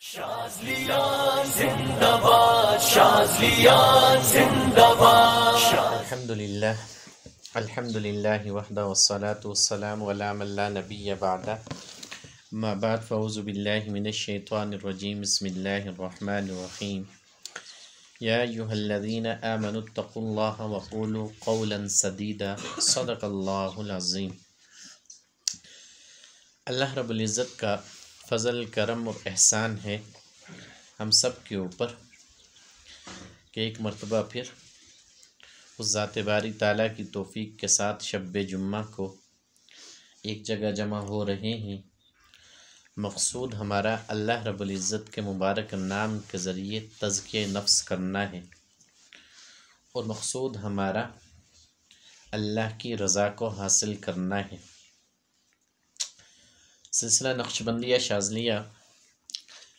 شاذلیان زندہ باد، شاذلیان زندہ باد۔ الحمدللہ وحدہ والصلاة والسلام علی من لا نبی بعدہ، اما بعد فاعوذ باللہ من الشیطان الرجیم، بسم اللہ الرحمن الرحیم۔ یا ایہا الذین آمنوا اتقوا اللہ وقولوا قولا سدیدا، صدق اللہ العظیم۔ اللہ رب العزت کا فضل، کرم اور احسان ہے ہم سب کے اوپر کہ ایک مرتبہ پھر اس ذات باری تعالیٰ کی توفیق کے ساتھ شب جمعہ کو ایک جگہ جمع ہو رہے ہیں۔ مقصود ہمارا اللہ رب العزت کے مبارک نام کے ذریعے تزکیہ نفس کرنا ہے، اور مقصود ہمارا اللہ کی رضا کو حاصل کرنا ہے۔ سلسلہ نقشبندیہ شاذلیہ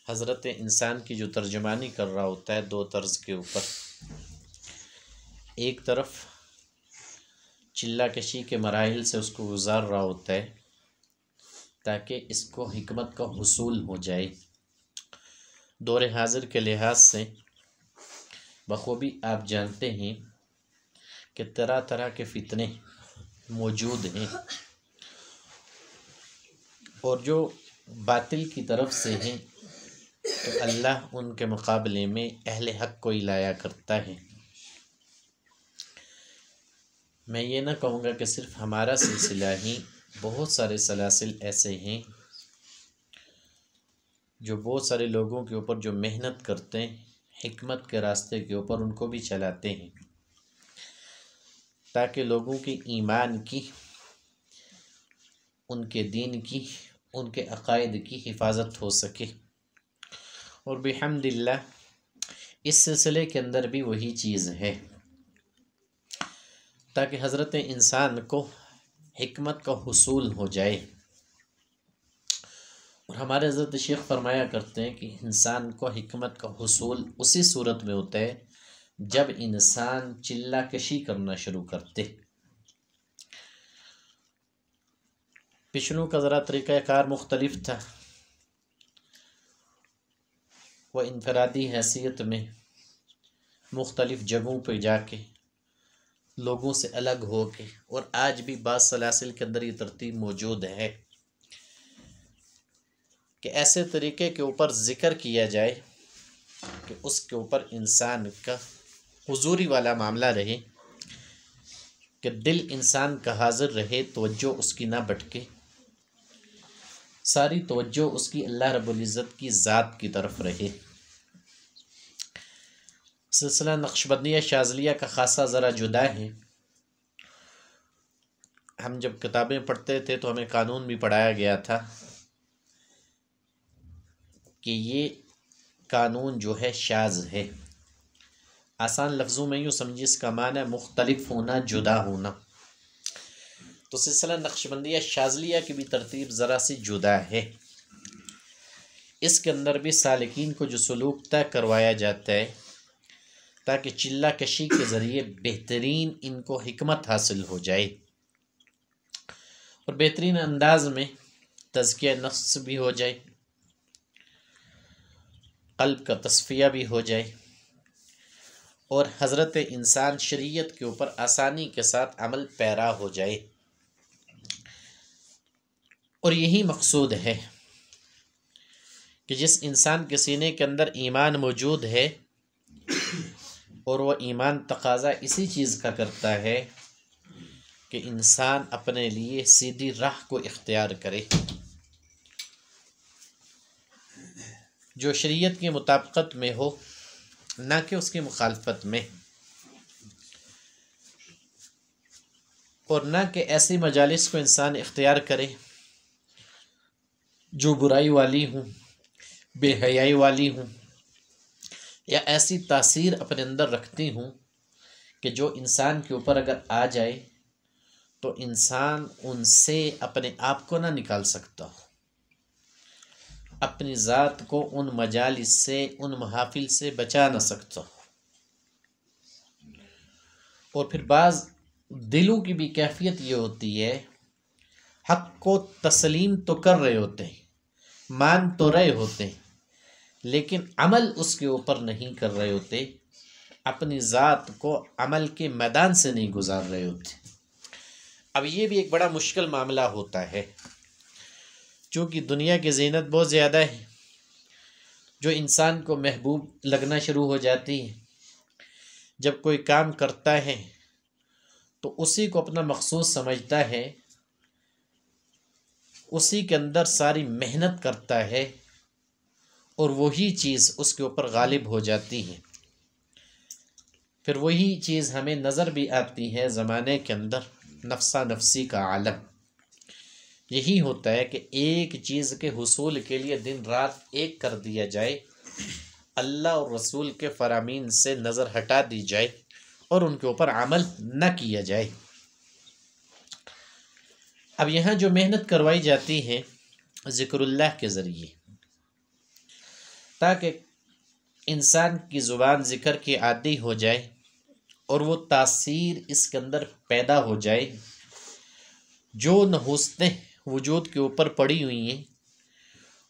حضرت انسان کی جو ترجمانی کر رہا ہوتا ہے دو طرز کے اوپر، ایک طرف چلہ کشی کے مراحل سے اس کو گزار رہا ہوتا ہے تاکہ اس کو حکمت کا حصول ہو جائے۔ دور حاضر کے لحاظ سے بخوبی آپ جانتے ہیں کہ طرح طرح کے فتنے موجود ہیں، اور جو باطل کی طرف سے ہیں تو اللہ ان کے مقابلے میں اہل حق کو ہی لایا کرتا ہے۔ میں یہ نہ کہوں گا کہ صرف ہمارا سلسلہ ہی، بہت سارے سلاسل ایسے ہیں جو بہت سارے لوگوں کے اوپر جو محنت کرتے ہیں حکمت کے راستے کے اوپر، ان کو بھی چلاتے ہیں تاکہ لوگوں کے ایمان کی، ان کے دین کی، ان کے عقائد کی حفاظت ہو سکے۔ اور بحمداللہ اس سلسلے کے اندر بھی وہی چیز ہے، تاکہ حضرت انسان کو حکمت کا حصول ہو جائے۔ اور ہمارے حضرت شیخ فرمایا کرتے ہیں کہ انسان کو حکمت کا حصول اسی صورت میں ہوتا ہے جب انسان چلہ کشی کرنا شروع کرتے۔ پچھلوں کا ذرا طریقہ کار مختلف تھا، وہ انفرادی حیثیت میں مختلف جگہوں پہ جا کے لوگوں سے الگ ہو کے، اور آج بھی بعض سلاسل کے اندر یہ ترتیب موجود ہے کہ ایسے طریقے کے اوپر ذکر کیا جائے کہ اس کے اوپر انسان کا حضوری والا معاملہ رہے، کہ دل انسان کا حاضر رہے، توجہ اس کی نہ بھٹکے، ساری توجہ اس کی اللہ رب العزت کی ذات کی طرف رہے۔ سلسلہ نقشبندیہ شاذلیہ کا خاصہ ذرا جدا ہے۔ ہم جب کتابیں پڑھتے تھے تو ہمیں قانون بھی پڑھایا گیا تھا کہ یہ قانون جو ہے شاذ ہے۔ آسان لفظوں میں یوں سمجھے اس کا معنی ہے مختلف ہونا، جدا ہونا۔ تو سلسلہ نقشبندیہ شاذلیہ کی بھی ترتیب ذرا سی جدا ہے۔ اس کے اندر بھی سالکین کو جو سلوک طے کروایا جاتا ہے تاکہ چلہ کشی کے ذریعے بہترین ان کو حکمت حاصل ہو جائے، اور بہترین انداز میں تزکیہ نفس بھی ہو جائے، قلب کا تصفیہ بھی ہو جائے، اور حضرت انسان شریعت کے اوپر آسانی کے ساتھ عمل پیرا ہو جائے۔ اور یہی مقصود ہے کہ جس انسان کے سینے کے اندر ایمان موجود ہے، اور وہ ایمان تقاضا اسی چیز کا کرتا ہے کہ انسان اپنے لیے سیدھی راہ کو اختیار کرے، جو شریعت کی مطابقت میں ہو، نہ کہ اس کی مخالفت میں، اور نہ کہ ایسی مجالس کو انسان اختیار کرے جو برائی والی ہوں، بے حیائی والی ہوں، یا ایسی تاثیر اپنے اندر رکھتی ہوں کہ جو انسان کے اوپر اگر آ جائے تو انسان ان سے اپنے آپ کو نہ نکال سکتا ہو، اپنی ذات کو ان مجالس سے، ان محافل سے بچا نہ سکتا ہو۔ اور پھر بعض دلوں کی بھی کیفیت یہ ہوتی ہے، حق کو تسلیم تو کر رہے ہوتے ہیں، مان تو رہے ہوتے ہیں، لیکن عمل اس کے اوپر نہیں کر رہے ہوتے، اپنی ذات کو عمل کے میدان سے نہیں گزار رہے ہوتے۔ اب یہ بھی ایک بڑا مشکل معاملہ ہوتا ہے، چونکہ دنیا کی زینت بہت زیادہ ہے جو انسان کو محبوب لگنا شروع ہو جاتی ہے۔ جب کوئی کام کرتا ہے تو اسی کو اپنا مخصوص سمجھتا ہے، اسی کے اندر ساری محنت کرتا ہے اور وہی چیز اس کے اوپر غالب ہو جاتی ہے۔ پھر وہی چیز ہمیں نظر بھی آتی ہے زمانے کے اندر، نفسا نفسی کا عالم۔ یہی ہوتا ہے کہ ایک چیز کے حصول کے لیے دن رات ایک کر دیا جائے، اللہ اور رسول کے فرامین سے نظر ہٹا دی جائے اور ان کے اوپر عمل نہ کیا جائے۔ اب یہاں جو محنت کروائی جاتی ہے ذکر اللہ کے ذریعے، تاکہ انسان کی زبان ذکر کی عادی ہو جائے اور وہ تاثیر اس کے اندر پیدا ہو جائے، جو نحوستیں وجود کے اوپر پڑی ہوئی ہیں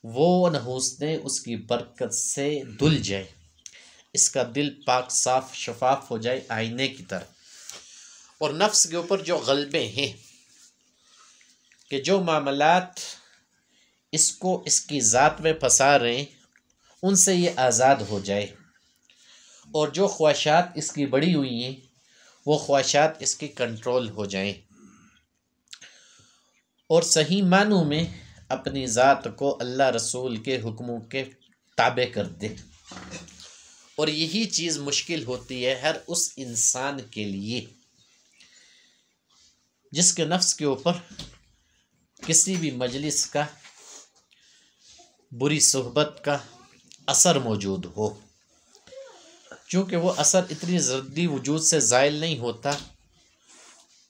وہ نحوستیں اس کی برکت سے دھل جائیں، اس کا دل پاک صاف شفاف ہو جائے آئینے کی طرح۔ اور نفس کے اوپر جو غلبے ہیں کہ جو معاملات اس کو اس کی ذات میں پھنسا رہے ہیں ان سے یہ آزاد ہو جائے، اور جو خواہشات اس کی بڑھی ہوئی ہیں وہ خواہشات اس کی کنٹرول ہو جائیں، اور صحیح معنوں میں اپنی ذات کو اللہ رسول کے حکموں کے تابع کر دے۔ اور یہی چیز مشکل ہوتی ہے ہر اس انسان کے لیے جس کے نفس کے اوپر کسی بھی مجلس کا، بری صحبت کا اثر موجود ہو، چونکہ وہ اثر اتنی جلدی وجود سے زائل نہیں ہوتا،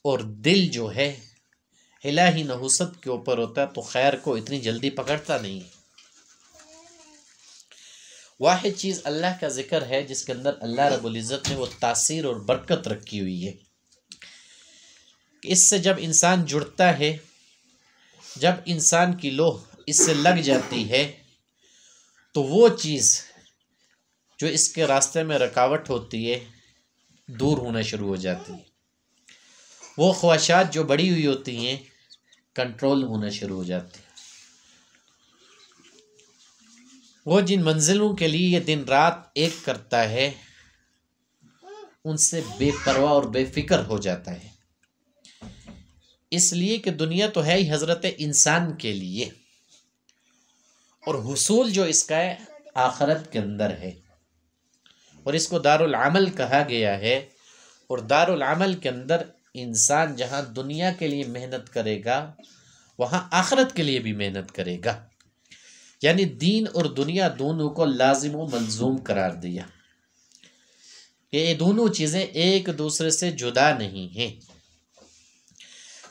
اور دل جو ہے الہی نحوست کے اوپر ہوتا ہے تو خیر کو اتنی جلدی پکڑتا نہیں۔ واحد چیز اللہ کا ذکر ہے جس کے اندر اللہ رب العزت نے وہ تاثیر اور برکت رکھی ہوئی ہے کہ اس سے جب انسان جڑتا ہے، جب انسان کی لوح اس سے لگ جاتی ہے تو وہ چیز جو اس کے راستے میں رکاوٹ ہوتی ہے دور ہونا شروع ہو جاتی ہے، وہ خواہشات جو بڑی ہوئی ہوتی ہیں کنٹرول ہونا شروع ہو جاتی ہیں۔ وہ جن منزلوں کے لیے یہ دن رات ایک کرتا ہے ان سے بے پرواہ اور بے فکر ہو جاتا ہے، اس لیے کہ دنیا تو ہے ہی حضرت انسان کے لیے، اور حصول جو اس کا ہے آخرت کے اندر ہے، اور اس کو دار العمل کہا گیا ہے۔ اور دار العمل کے اندر انسان جہاں دنیا کے لیے محنت کرے گا وہاں آخرت کے لیے بھی محنت کرے گا، یعنی دین اور دنیا دونوں کو لازم و ملزوم قرار دیا کہ یہ دونوں چیزیں ایک دوسرے سے جدا نہیں ہیں۔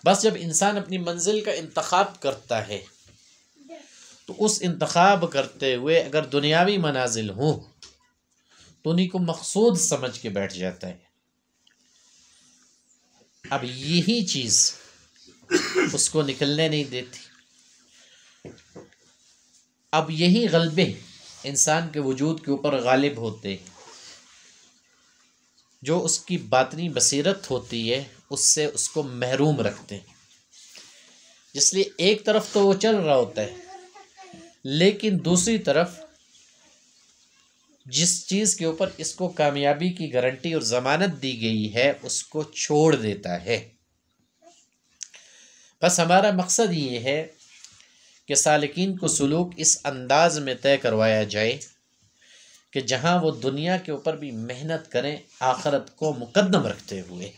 بس جب انسان اپنی منزل کا انتخاب کرتا ہے تو اس انتخاب کرتے ہوئے اگر دنیاوی منازل ہوں تو انہیں کو مقصود سمجھ کے بیٹھ جاتا ہے۔ اب یہی چیز اس کو نکلنے نہیں دیتی، اب یہی غلبے انسان کے وجود کے اوپر غالب ہوتے ہیں، جو اس کی باطنی بصیرت ہوتی ہے اس سے اس کو محروم رکھتے ہیں۔ اس لیے ایک طرف تو وہ چل رہا ہوتا ہے، لیکن دوسری طرف جس چیز کے اوپر اس کو کامیابی کی گارنٹی اور ضمانت دی گئی ہے اس کو چھوڑ دیتا ہے۔ بس ہمارا مقصد یہ ہے کہ سالکین کو سلوک اس انداز میں طے کروایا جائے کہ جہاں وہ دنیا کے اوپر بھی محنت کریں آخرت کو مقدم رکھتے ہوئے،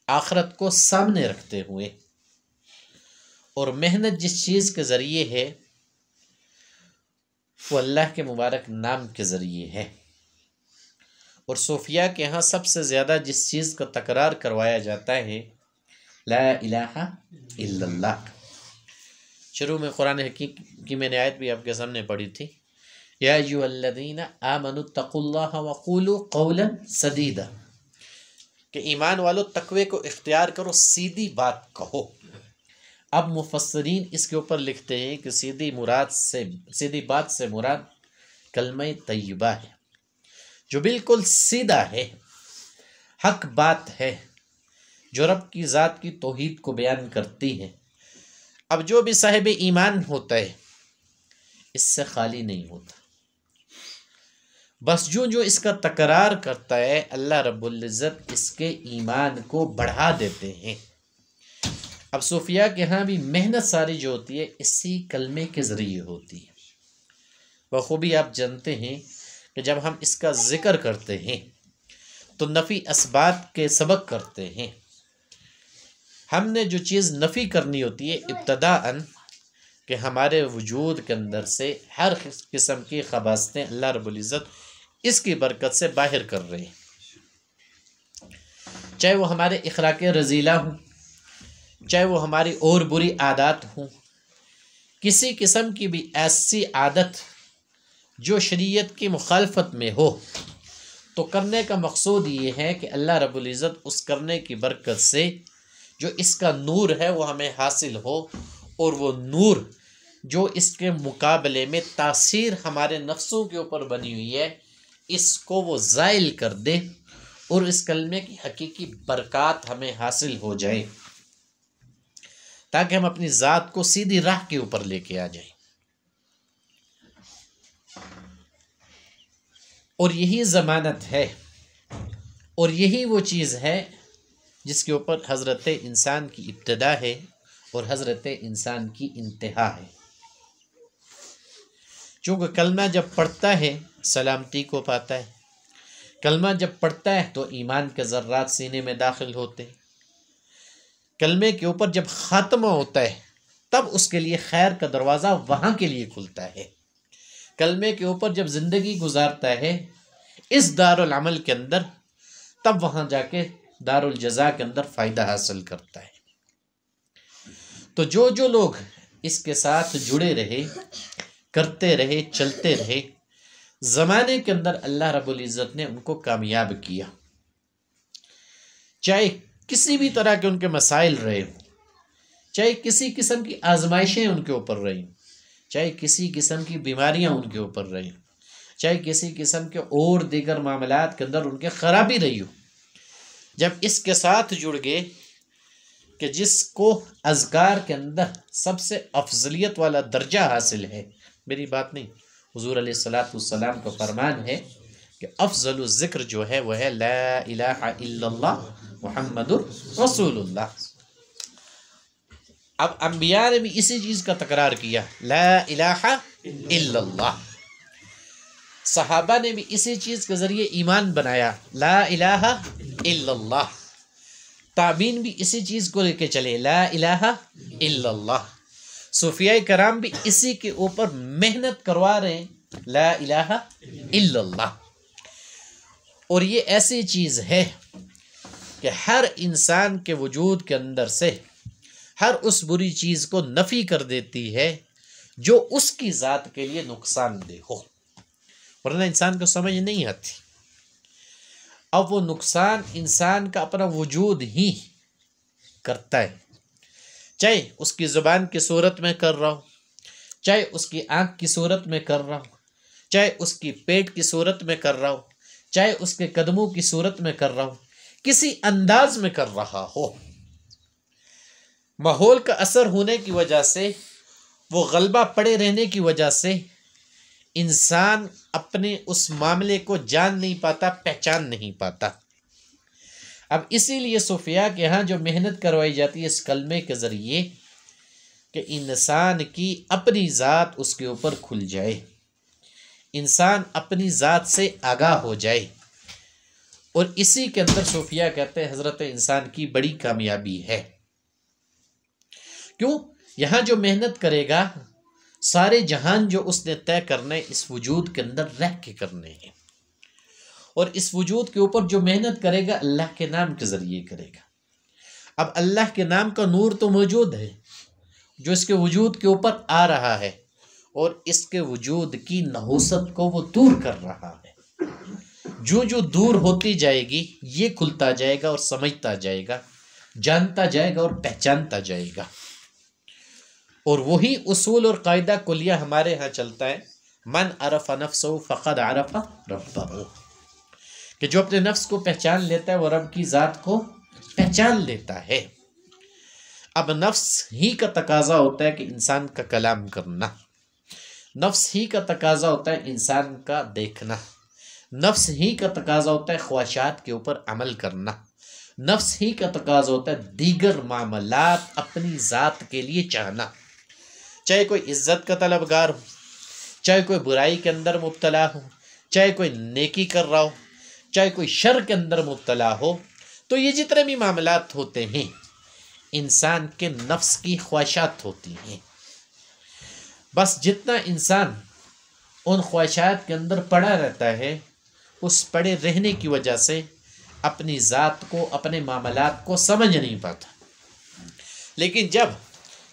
آخرت کو سامنے رکھتے ہوئے، اور محنت جس چیز کے ذریعے ہے وہ اللہ کے مبارک نام کے ذریعے ہے۔ اور صوفیاء کے ہاں سب سے زیادہ جس چیز کا تکرار کروایا جاتا ہے لا الہ الا اللہ۔ شروع میں قرآن حکیم کی میں نے آیت بھی آپ کے سامنے پڑھی تھی، یا ایھا الذین آمنوا اتقوا اللہ وقولوا قولا سدیدا، کہ ایمان والو تقوی کو اختیار کرو، سیدھی بات کہو۔ اب مفسرین اس کے اوپر لکھتے ہیں کہ سیدھی بات سے مراد کلمہ طیبہ ہے جو بالکل سیدھا ہے، حق بات ہے، جو رب کی ذات کی توحید کو بیان کرتی ہے۔ اب جو بھی صاحب ایمان ہوتا ہے اس سے خالی نہیں ہوتا، بس جو اس کا تکرار کرتا ہے اللہ رب العزت اس کے ایمان کو بڑھا دیتے ہیں۔ اب صوفیاء کے ہاں بھی محنت ساری جو ہوتی ہے اسی کلمے کے ذریعے ہوتی ہے۔ بخوبی آپ جانتے ہیں کہ جب ہم اس کا ذکر کرتے ہیں تو نفی اسبات کے سبق کرتے ہیں۔ ہم نے جو چیز نفی کرنی ہوتی ہے ابتداءً کہ ہمارے وجود کے اندر سے ہر قسم کی خباثتیں اللہ رب العزت اس کی برکت سے باہر کر رہے ہیں، چاہے وہ ہمارے اخلاق رذیلہ ہوں، چاہے وہ ہماری اور بری عادات ہوں، کسی قسم کی بھی ایسی عادت جو شریعت کی مخالفت میں ہو تو کرنے کا مقصود یہ ہے کہ اللہ رب العزت اس کرنے کی برکت سے جو اس کا نور ہے وہ ہمیں حاصل ہو، اور وہ نور جو اس کے مقابلے میں تاثیر ہمارے نفسوں کے اوپر بنی ہوئی ہے اس کو وہ زائل کر دے اور اس کلمے کی حقیقی برکات ہمیں حاصل ہو جائے، تاکہ ہم اپنی ذات کو سیدھی راہ کے اوپر لے کے آ جائیں۔ اور یہی ضمانت ہے اور یہی وہ چیز ہے جس کے اوپر حضرت انسان کی ابتدا ہے اور حضرت انسان کی انتہا ہے۔ چونکہ کلمہ جب پڑھتا ہے سلامتی کو پاتا ہے، کلمہ جب پڑھتا ہے تو ایمان کے ذرات سینے میں داخل ہوتے ہیں، کلمے کے اوپر جب خاتمہ ہوتا ہے تب اس کے لیے خیر کا دروازہ وہاں کے لیے کھلتا ہے، کلمے کے اوپر جب زندگی گزارتا ہے اس دار العمل کے اندر تب وہاں جا کے دار الجزا کے اندر فائدہ حاصل کرتا ہے۔ تو جو لوگ اس کے ساتھ جڑے رہے، کرتے رہے، چلتے رہے، زمانے کے اندر اللہ رب العزت نے ان کو کامیاب کیا، چاہے کسی بھی طرح کے ان کے مسائل رہے ہوں، چاہے کسی قسم کی آزمائشیں ان کے اوپر رہی ہوں، چاہے کسی قسم کی بیماریاں ان کے اوپر رہی ہوں، چاہے کسی قسم کے اور دیگر معاملات کے اندر ان کے خرابی رہی ہو، جب اس کے ساتھ جڑ گئے کہ جس کو اذکار کے اندر سب سے افضلیت والا درجہ حاصل ہے، میری بات نہیں، حضور علیہ السلام کا فرمان ہے کہ افضل الذکر جو ہے وہ ہے لا الہ الا اللہ محمد رسول اللہ۔ اب انبیاء نے بھی اسی چیز کا تکرار کیا، لا الہ الا اللہ، صحابہ نے بھی اسی چیز کے ذریعے ایمان بنایا، لا الہ الا اللہ، تابعین بھی اسی چیز کو لے کے چلے، لا الہ الا اللہ، صوفیاء کرام بھی اسی کے اوپر محنت کروا رہے ہیں، لا الہ الا اللہ۔ اور یہ ایسی چیز ہے کہ ہر انسان کے وجود کے اندر سے ہر اس بری چیز کو نفی کر دیتی ہے جو اس کی ذات کے لیے نقصان دہ ہو، ورنہ انسان کو سمجھ نہیں آتی۔ اب وہ نقصان انسان کا اپنا وجود ہی کرتا ہے، چاہے اس کی زبان کی صورت میں کر رہا ہو، چاہے اس کی آنکھ کی صورت میں کر رہا ہو، چاہے اس کی پیٹ کی صورت میں کر رہا ہو، چاہے اس کے قدموں کی صورت میں کر رہا ہو، کسی انداز میں کر رہا ہو، ماحول کا اثر ہونے کی وجہ سے، وہ غلبہ پڑے رہنے کی وجہ سے انسان اپنے اس معاملے کو جان نہیں پاتا، پہچان نہیں پاتا۔ اب اسی لیے صوفیاء کے ہاں جو محنت کروائی جاتی ہے اس کلمے کے ذریعے کہ انسان کی اپنی ذات اس کے اوپر کھل جائے، انسان اپنی ذات سے آگاہ ہو جائے، اور اسی کے اندر صوفیاء کہتے ہیں حضرت انسان کی بڑی کامیابی ہے۔ کیوں؟ یہاں جو محنت کرے گا سارے جہان جو اس نے طے کرنے اس وجود کے اندر رہ کے کرنے ہیں، اور اس وجود کے اوپر جو محنت کرے گا اللہ کے نام کے ذریعے کرے گا۔ اب اللہ کے نام کا نور تو موجود ہے جو اس کے وجود کے اوپر آ رہا ہے، اور اس کے وجود کی نحوست کو وہ دور کر رہا ہے۔ جو دور ہوتی جائے گی یہ کھلتا جائے گا اور سمجھتا جائے گا، جانتا جائے گا اور پہچانتا جائے گا۔ اور وہی اصول اور قاعدہ کلیہ ہمارے ہاں چلتا ہے، من عرف نفسہ فقد عرف ربہ، کہ جو اپنے نفس کو پہچان لیتا ہے وہ رب کی ذات کو پہچان لیتا ہے۔ اب نفس ہی کا تقاضا ہوتا ہے کہ انسان کا کلام کرنا، نفس ہی کا تقاضا ہوتا ہے انسان کا دیکھنا، نفس ہی کا تقاضا ہوتا ہے خواہشات کے اوپر عمل کرنا، نفس ہی کا تقاضا ہوتا ہے دیگر معاملات اپنی ذات کے لیے چاہنا، چاہے کوئی عزت کا طلبگار ہو، چاہے کوئی برائی کے اندر مبتلا ہو، چاہے کوئی نیکی کر رہا ہو، چاہے کوئی شر کے اندر مبتلا ہو، تو یہ جتنے بھی معاملات ہوتے ہیں انسان کے نفس کی خواہشات ہوتی ہیں۔ بس جتنا انسان ان خواہشات کے اندر پڑا رہتا ہے، اس پڑے رہنے کی وجہ سے اپنی ذات کو، اپنے معاملات کو سمجھ نہیں پاتا۔ لیکن جب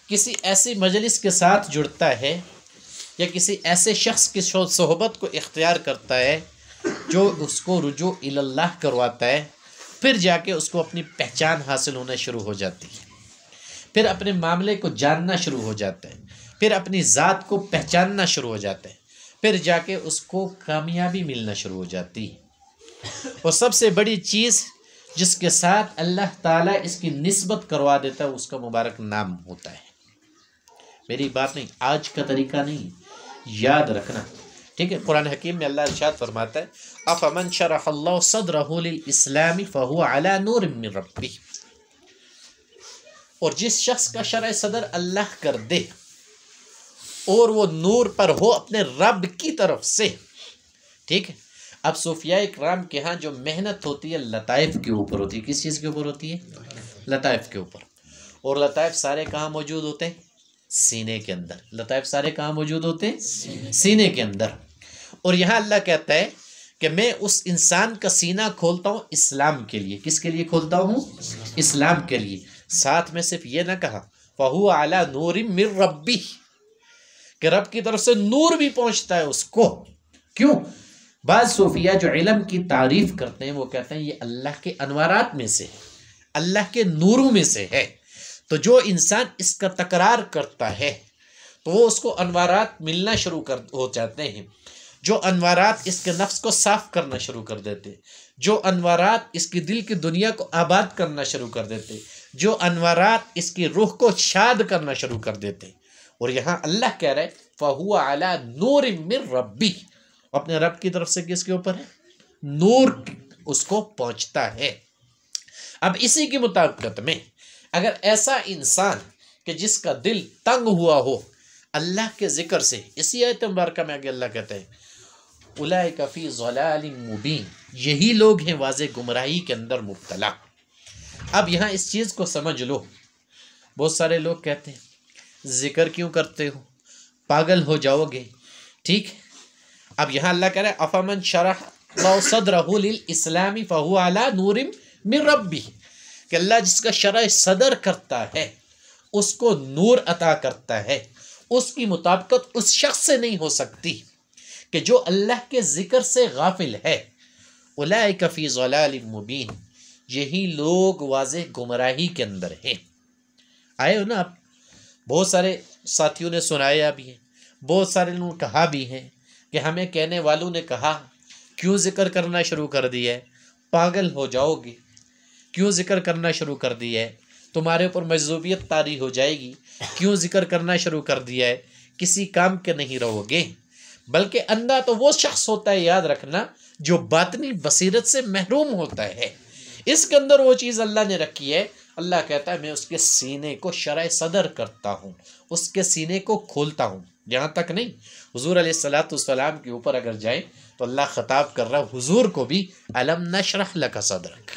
کسی ایسی مجلس کے ساتھ جڑتا ہے یا کسی ایسے شخص کی صحبت کو اختیار کرتا ہے جو اس کو رجوع الی اللہ کرواتا ہے، پھر جا کے اس کو اپنی پہچان حاصل ہونا شروع ہو جاتی ہے، پھر اپنے معاملے کو جاننا شروع ہو جاتا ہے، پھر اپنی ذات کو پہچاننا شروع ہو جاتا ہے، پھر جا کے اس کو کامیابی ملنا شروع ہو جاتی ہے۔ اور سب سے بڑی چیز جس کے ساتھ اللہ تعالیٰ اس کی نسبت کروا دیتا ہے اس کا مبارک نام ہوتا ہے۔ میری بات نہیں، آج کا طریقہ نہیں، یاد رکھنا، ٹھیک ہے؟ قرآن حکیم میں اللہ ارشاد فرماتا ہے افمن شرح اللہ صدرہ للاسلام فہو علی نور من ربہ، اور جس شخص کا شرح صدر اللہ کر دے اور وہ نور پر ہو اپنے رب کی طرف سے، ٹھیک ہے؟ اب صوفیاء اکرام کے ہاں جو محنت ہوتی ہے لطائف کے اوپر ہوتی ہے۔ کس چیز کے اوپر ہوتی ہے؟ لطائف کے اوپر۔ اور لطائف سارے کہاں موجود ہوتے ہیں؟ سینے کے اندر۔ لطائف سارے کہاں موجود ہوتے ہیں؟ سینے کے اندر۔ اور یہاں اللہ کہتا ہے کہ میں اس انسان کا سینہ کھولتا ہوں اسلام کے لیے۔ کس کے لیے کھولتا ہوں؟ اسلام کے لیے۔ ساتھ میں صرف یہ نہ کہا فَهُوَ عَلَى نُورٍ مِّن رَبِّهِ، کہ رب کی طرف سے نور بھی پہنچتا ہے اس کو۔ کیوں؟ بعض صوفیہ جو علم کی تعریف کرتے ہیں وہ کہتے ہیں یہ اللہ کے انوارات میں سے ہے، اللہ کے نوروں میں سے ہے۔ تو جو انسان اس کا تکرار کرتا ہے تو وہ اس کو انوارات ملنا شروع ہو جاتے ہیں، جو انوارات اس کے نفس کو صاف کرنا شروع کر دیتے، جو انوارات اس کی دل کی دنیا کو آباد کرنا شروع کر دیتے، جو انوارات اس کی روح کو شاد کرنا شروع کر دیتے۔ اور یہاں اللہ کہہ رہے فَهُوَ عَلَى نُورٍ مِّن رَبِّهِ، اپنے رب کی طرف سے کس کے اوپر ہے؟ نور اس کو پہنچتا ہے۔ اب اسی کی مطابقت میں اگر ایسا انسان کہ جس کا دل تنگ ہوا ہو اللہ کے ذکر سے، اسی آیت مبارکہ میں آگے اللہ کہتے ہیں اولئک فی ضلال مبین، یہی لوگ ہیں واضح گمراہی کے اندر مبتلا۔ اب یہاں اس چیز کو سمجھ لو، بہت سارے لوگ کہتے ہیں ذکر کیوں کرتے ہو، پاگل ہو جاؤ گے، ٹھیک ہے؟ اب یہاں اللہ کہہ رہا ہے افمن شرح اللہ صدرہ للاسلام فہو علی نور من ربہ، کہ اللہ جس کا شرح صدر کرتا ہے اس کو نور عطا کرتا ہے، اس کی مطابقت اس شخص سے نہیں ہو سکتی کہ جو اللہ کے ذکر سے غافل ہے۔ اولئک فی ضلال مبین، یہی لوگ واضح گمراہی کے اندر ہیں۔ آئے ہو نا آپ؟ بہت سارے ساتھیوں نے سنایا بھی ہے، بہت سارے لوگوں نے کہا بھی ہے کہ ہمیں کہنے والوں نے کہا کیوں ذکر کرنا شروع کر دیا ہے، پاگل ہو جاؤ گے، کیوں ذکر کرنا شروع کر دیا ہے، تمہارے اوپر مجذوبیت طاری ہو جائے گی، کیوں ذکر کرنا شروع کر دیا ہے، کسی کام کے نہیں رہو گے۔ بلکہ اندھا تو وہ شخص ہوتا ہے، یاد رکھنا، جو باطنی بصیرت سے محروم ہوتا ہے۔ اس کے اندر وہ چیز اللہ نے رکھی ہے۔ اللہ کہتا ہے میں اس کے سینے کو شرح صدر کرتا ہوں، اس کے سینے کو کھولتا ہوں۔ یہاں تک نہیں، حضور علیہ الصلوۃ والسلام کے اوپر اگر جائیں تو اللہ خطاب کر رہا ہے حضور کو بھی الم نشرح لک صدرک،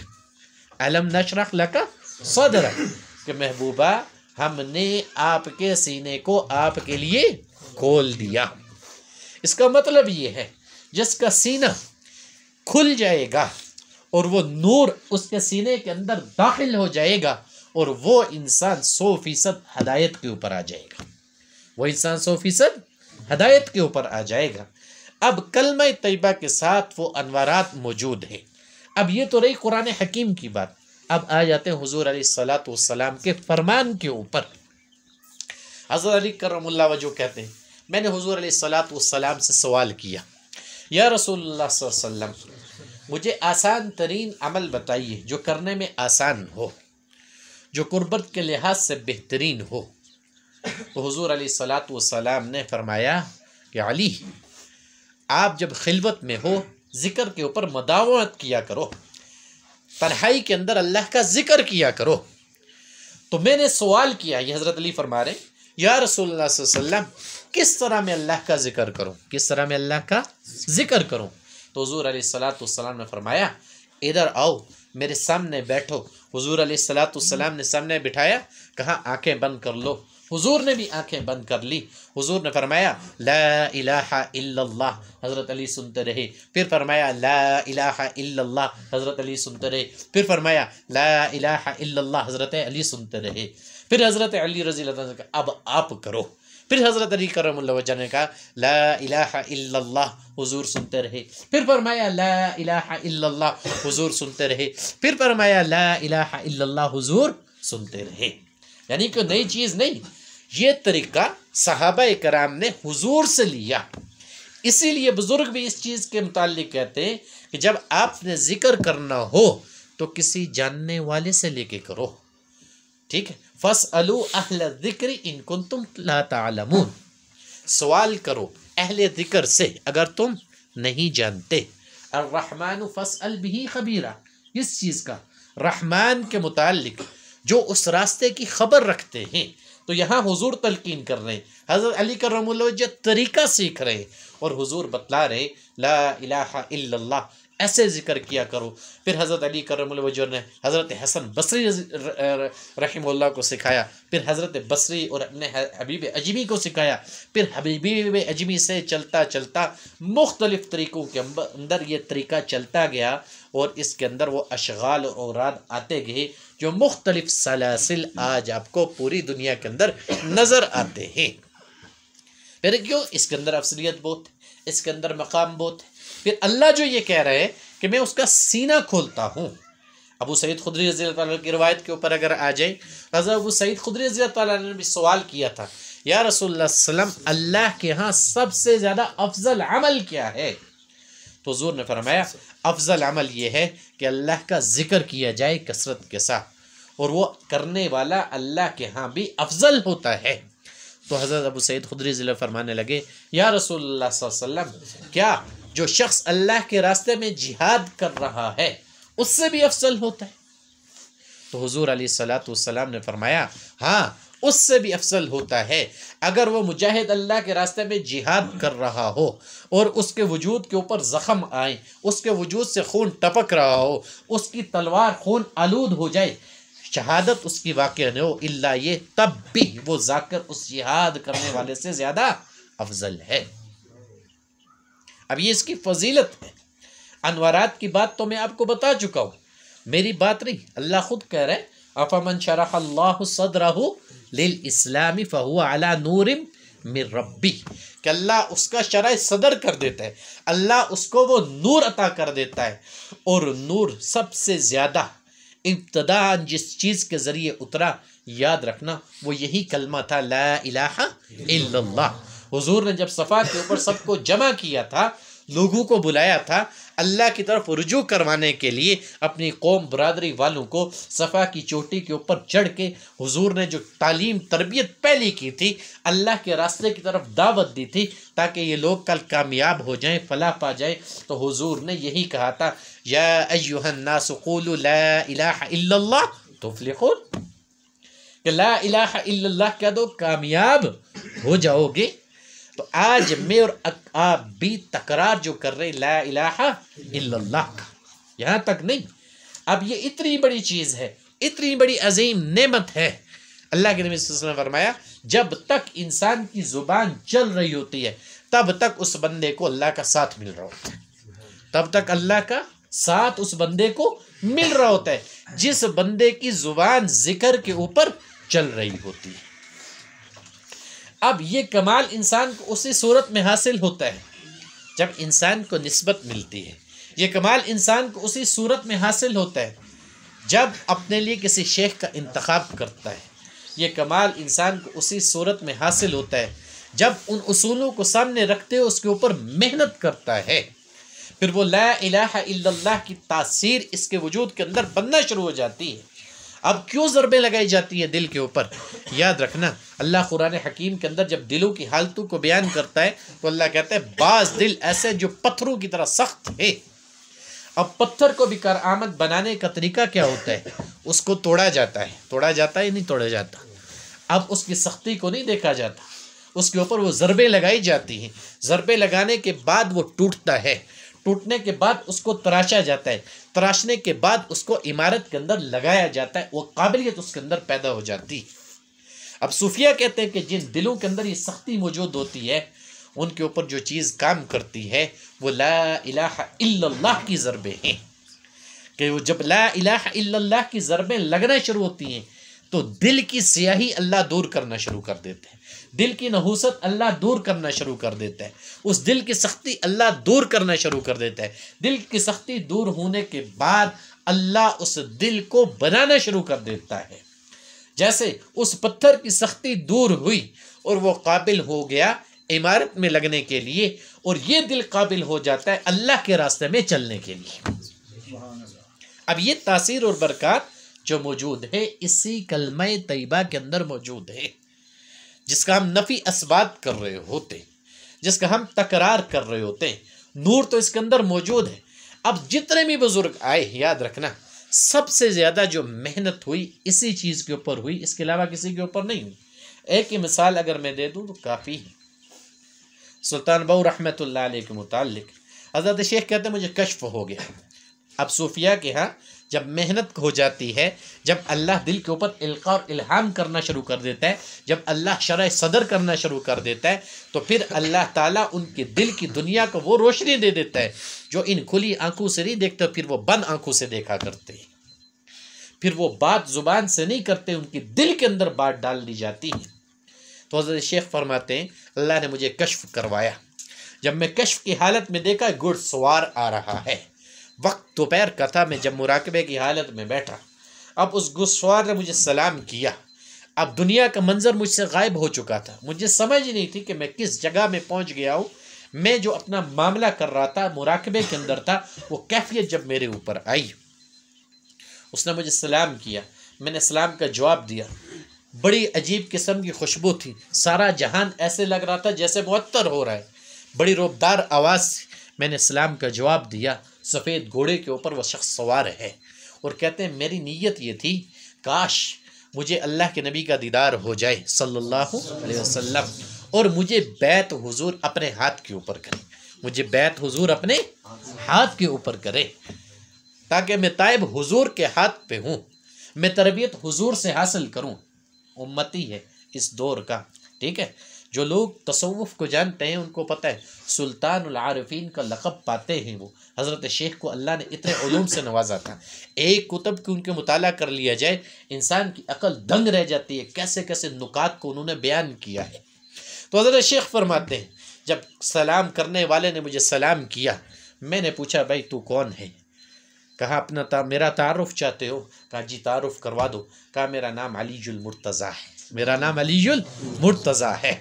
الم نشرح لک صدرک، کہ محبوبہ ہم نے آپ کے سینے کو آپ کے لیے کھول دیا۔ اس کا مطلب یہ ہے جس کا سینہ کھل جائے گا اور وہ نور اس کے سینے کے اندر داخل ہو جائے گا اور وہ انسان 100% ہدایت کے اوپر آ جائے گا، وہ انسان 100% ہدایت کے اوپر آ جائے گا۔ اب کلمہ طیبہ کے ساتھ وہ انوارات موجود ہیں۔ اب یہ تو رہی قرآن حکیم کی بات، اب آ جاتے ہیں حضور علیہ الصلوۃ والسلام کے فرمان کے اوپر۔ حضرت علی کرم اللہ وجہ کہتے ہیں میں نے حضور علیہ الصلاۃ والسلام سے سوال کیا، یا رسول اللہ صلی اللہ علیہ وسلم مجھے آسان ترین عمل بتائیے جو کرنے میں آسان ہو، جو قربت کے لحاظ سے بہترین ہو۔ تو حضور علیہ الصلاۃ والسلام نے فرمایا کہ علی، آپ جب خلوت میں ہو ذکر کے اوپر مداومت کیا کرو، تنہائی کے اندر اللہ کا ذکر کیا کرو۔ تو میں نے سوال کیا، یہ حضرت علی فرما رہے یا رسول اللہ صلی اللہ علیہ وسلم کس طرح میں اللہ کا ذکر کروں، کس طرح میں اللہ کا ذکر کروں؟ تو حضور علیہ الصلاۃ والسلام نے فرمایا ادھر آؤ، میرے سامنے بیٹھو۔ حضور علیہ الصلاۃ والسلام نے سامنے بٹھایا، کہا آنکھیں بند کر لو۔ حضور نے بھی آنکھیں بند کر لی۔ حضور نے فرمایا لا الہ الا اللہ، حضرت علی سنتے رہے۔ پھر فرمایا لا الہ الا اللہ، حضرت علی سنتے رہے۔ پھر فرمایا لا الہ الا اللہ، حضرت علی سنتے رہے۔ پھر حضرت علی رضی اللہ عنہ نے کہا اب آپ کرو۔ پھر حضرت علی کرم اللہ وجہ نے کہا لا الہ الا اللہ، حضور سنتے رہے۔ پھر فرمایا لا الہ الا اللہ، حضور سنتے رہے۔ پھر فرمایا لا الہ الا اللہ، حضور سنتے رہے۔ یعنی کہ نئی چیز نہیں، یہ طریقہ صحابہ کرام نے حضور سے لیا۔ اسی لیے بزرگ بھی اس چیز کے متعلق کہتے ہیں کہ جب آپ نے ذکر کرنا ہو تو کسی جاننے والے سے لے کے کرو، ٹھیک ہے؟ فَاسْأَلُوا أَهْلَ الذِّكْرِ إِن كُنتُمْ لَا تَعْلَمُونَ، سوال کرو اہل ذکر سے اگر تم نہیں جانتے۔ الرحمن فاسأل به خبیرہ، اس چیز کا رحمان کے متعلق جو اس راستے کی خبر رکھتے ہیں۔ تو یہاں حضور تلقین کر رہے ہیں، حضرت علی کرم اللہ وجہ طریقہ سیکھ رہے ہیں، اور حضور بتلا رہے لا الہ الا اللہ، ایسے ذکر کیا کرو۔ پھر حضرت علی کرم اللہ وجہ نے حضرت حسن بصری رحمہ اللہ کو سکھایا، پھر حضرت بصری اور اپنے حبیب اجمی کو سکھایا، پھر حبیب اجمی سے چلتا چلتا مختلف طریقوں کے اندر یہ طریقہ چلتا گیا، اور اس کے اندر وہ اشغال اور اوراد آتے گئے جو مختلف سلاسل آج آپ کو پوری دنیا کے اندر نظر آتے ہیں۔ پھر کیوں؟ اس کے اندر افضلیت بہت ہے، اس کے اندر مقام بہت ہے۔ پھر اللہ جو یہ کہہ رہے ہیں کہ میں اس کا سینہ کھولتا ہوں۔ ابو سعید خدری رضی اللہ عنہ کی روایت کے اوپر اگر آ جائے، حضرت ابو سعید خدری رضی اللہ عنہ نے بھی سوال کیا تھا یا رسول اللہ صلی اللہ علیہ وسلم اللہ کے ہاں سب سے زیادہ افضل عمل کیا ہے؟ تو حضور نے فرمایا افضل عمل یہ ہے کہ اللہ کا ذکر کیا جائے کثرت کے ساتھ، اور وہ کرنے والا اللہ کے ہاں بھی افضل ہوتا ہے۔ تو حضرت ابو سعید خدری رضی اللہ عنہ فرمانے لگے یا رسول اللہ صلی اللہ علیہ وسلم کیا جو شخص اللہ کے راستے میں جہاد کر رہا ہے اس سے بھی افضل ہوتا ہے؟ تو حضور علیہ الصلاۃ والسلام نے فرمایا ہاں، اس سے بھی افضل ہوتا ہے۔ اگر وہ مجاہد اللہ کے راستے میں جہاد کر رہا ہو اور اس کے وجود کے اوپر زخم آئے، اس کے وجود سے خون ٹپک رہا ہو، اس کی تلوار خون آلود ہو جائے، شہادت اس کی واقع نہ ہو، الا یہ تب بھی وہ ذاکر اس جہاد کرنے والے سے زیادہ افضل ہے۔ اب یہ اس کی فضیلت ہے۔ انوارات کی بات تو میں آپ کو بتا چکا ہوں، میری بات نہیں، اللہ خود کہہ رہے افمن شرح اللہ صدرہ للاسلام فہو علی نور من ربی، کہ اللہ اس کا شرح صدر کر دیتا ہے، اللہ اس کو وہ نور عطا کر دیتا ہے، اور نور سب سے زیادہ ابتداء جس چیز کے ذریعے اترا، یاد رکھنا وہ یہی کلمہ تھا لا الہ الا اللہ۔ حضور نے جب صفا کے اوپر سب کو جمع کیا تھا، لوگوں کو بلایا تھا اللہ کی طرف رجوع کروانے کے لیے، اپنی قوم برادری والوں کو صفا کی چوٹی کے اوپر چڑھ کے حضور نے جو تعلیم تربیت پہلی کی تھی، اللہ کے راستے کی طرف دعوت دی تھی تاکہ یہ لوگ کل کامیاب ہو جائیں، فلاح پا جائیں، تو حضور نے یہی کہا تھا یا ایھا الناس قولوا لا الہ الا اللہ تفلحون، کہ لا الہ الا اللہ کہہ دو کامیاب ہو جاؤ گے۔ تو آج میں اور آپ بھی تکرار جو کر رہے لا الہ الا اللہ کا، یہاں تک نہیں، اب یہ اتنی بڑی چیز ہے، اتنی بڑی عظیم نعمت ہے۔ اللہ کے نبی صلی اللہ علیہ وسلم نے فرمایا جب تک انسان کی زبان چل رہی ہوتی ہے تب تک اس بندے کو اللہ کا ساتھ مل رہا ہوتا ہے، تب تک اللہ کا ساتھ اس بندے کو مل رہا ہوتا ہے جس بندے کی زبان ذکر کے اوپر چل رہی ہوتی ہے۔ اب یہ کمال انسان کو اسی صورت میں حاصل ہوتا ہے جب انسان کو نسبت ملتی ہے، یہ کمال انسان کو اسی صورت میں حاصل ہوتا ہے جب اپنے لیے کسی شیخ کا انتخاب کرتا ہے، یہ کمال انسان کو اسی صورت میں حاصل ہوتا ہے جب ان اصولوں کو سامنے رکھتے اس کے اوپر محنت کرتا ہے، پھر وہ لا الہ الا اللہ کی تاثیر اس کے وجود کے اندر بننا شروع ہو جاتی ہے۔ اب کیوں ضربیں لگائی جاتی ہے دل کے اوپر؟ یاد رکھنا، اللہ قرآن حکیم کے اندر جب دلوں کی حالتوں کو بیان کرتا ہے تو اللہ کہتا ہے بعض دل ایسے جو پتھروں کی طرح سخت ہے۔ اب پتھر کو بھی کارآمد بنانے کا طریقہ کیا ہوتا ہے؟ اس کو توڑا جاتا ہے، توڑا جاتا ہے نہیں توڑا جاتا، اب اس کی سختی کو نہیں دیکھا جاتا، اس کے اوپر وہ ضربیں لگائی جاتی ہیں، ضربیں لگانے کے بعد وہ ٹوٹتا ہے، ٹوٹنے کے بعد اس کو تراشا جاتا ہے، تراشنے کے بعد اس کو عمارت کے اندر لگایا جاتا ہے، وہ قابلیت اس کے اندر پیدا ہو جاتی۔ اب صوفیہ کہتے ہیں کہ جن دلوں کے اندر یہ سختی موجود ہوتی ہے ان کے اوپر جو چیز کام کرتی ہے وہ لا الہ الا اللہ کی ضربیں ہیں، کہ وہ جب لا الہ الا اللہ کی ضربیں لگنا شروع ہوتی ہیں تو دل کی سیاہی اللہ دور کرنا شروع کر دیتے ہیں، دل کی نحوست اللہ دور کرنا شروع کر دیتا ہے، اس دل کی سختی اللہ دور کرنا شروع کر دیتا ہے۔ دل کی سختی دور ہونے کے بعد اللہ اس دل کو بنانا شروع کر دیتا ہے، جیسے اس پتھر کی سختی دور ہوئی اور وہ قابل ہو گیا عمارت میں لگنے کے لیے، اور یہ دل قابل ہو جاتا ہے اللہ کے راستے میں چلنے کے لیے۔ اب یہ تاثیر اور برکات جو موجود ہے اسی کلمہ طیبہ کے اندر موجود ہے، جس کا ہم نفی اثبات کر رہے ہوتے، جس کا ہم تکرار کر رہے ہوتے، نور تو اس کے اندر موجود ہے۔ اب جتنے بھی بزرگ آئے یاد رکھنا سب سے زیادہ جو محنت ہوئی اسی چیز کے اوپر ہوئی، اس کے علاوہ کسی کے اوپر نہیں ہوئی۔ ایک ہی مثال اگر میں دے دوں تو کافی ہے۔ سلطان بہو رحمۃ اللہ علیہ کے متعلق حضرت شیخ کہتے ہیں مجھے کشف ہو گیا۔ اب صوفیہ کے ہاں جب محنت ہو جاتی ہے، جب اللہ دل کے اوپر القاء اور الہام کرنا شروع کر دیتا ہے، جب اللہ شرح صدر کرنا شروع کر دیتا ہے تو پھر اللہ تعالیٰ ان کے دل کی دنیا کو وہ روشنی دے دیتا ہے جو ان کھلی آنکھوں سے نہیں دیکھتے، پھر وہ بند آنکھوں سے دیکھا کرتے ہیں، پھر وہ بات زبان سے نہیں کرتے، ان کے دل کے اندر بات ڈال دی جاتی ہے۔ تو حضرت شیخ فرماتے ہیں اللہ نے مجھے کشف کروایا، جب میں کشف کی حالت میں دیکھا گھڑ سوار آ رہا ہے، وقت دوپہر کا تھا، میں جب مراقبے کی حالت میں بیٹھا، اب اس گھڑ سوار نے مجھے سلام کیا، اب دنیا کا منظر مجھ سے غائب ہو چکا تھا، مجھے سمجھ نہیں تھی کہ میں کس جگہ میں پہنچ گیا ہوں، میں جو اپنا معاملہ کر رہا تھا مراقبے کے اندر تھا، وہ کیفیت جب میرے اوپر آئی، اس نے مجھے سلام کیا، میں نے سلام کا جواب دیا، بڑی عجیب قسم کی خوشبو تھی، سارا جہان ایسے لگ رہا تھا جیسے معطر ہو رہا ہے، بڑی روبدار آواز سے میں نے سلام کا جواب دیا۔ سفید گھوڑے کے اوپر وہ شخص سوار ہے اور کہتے ہیں میری نیت یہ تھی کاش مجھے اللہ کے نبی کا دیدار ہو جائے صلی اللہ علیہ وسلم، اور مجھے بیعت حضور اپنے ہاتھ کے اوپر کرے، مجھے بیعت حضور اپنے ہاتھ کے اوپر کرے تاکہ میں تائب حضور کے ہاتھ پہ ہوں، میں تربیت حضور سے حاصل کروں۔ امتی ہے اس دور کا، ٹھیک ہے، جو لوگ تصوف کو جانتے ہیں ان کو پتہ ہے سلطان العارفین کا لقب پاتے ہیں، وہ حضرت شیخ کو اللہ نے اتنے علوم سے نوازا تھا، ایک کتب کی ان کے مطالعہ کر لیا جائے انسان کی عقل دنگ رہ جاتی ہے، کیسے کیسے نکات کو انہوں نے بیان کیا ہے۔ تو حضرت شیخ فرماتے ہیں جب سلام کرنے والے نے مجھے سلام کیا، میں نے پوچھا بھائی تو کون ہے؟ کہا اپنا میرا تعارف چاہتے ہو؟ کہا جی تعارف کروا دو۔ کہا میرا نام علی المرتضیٰ ہے، میرا نام علی المرتضیٰ ہے،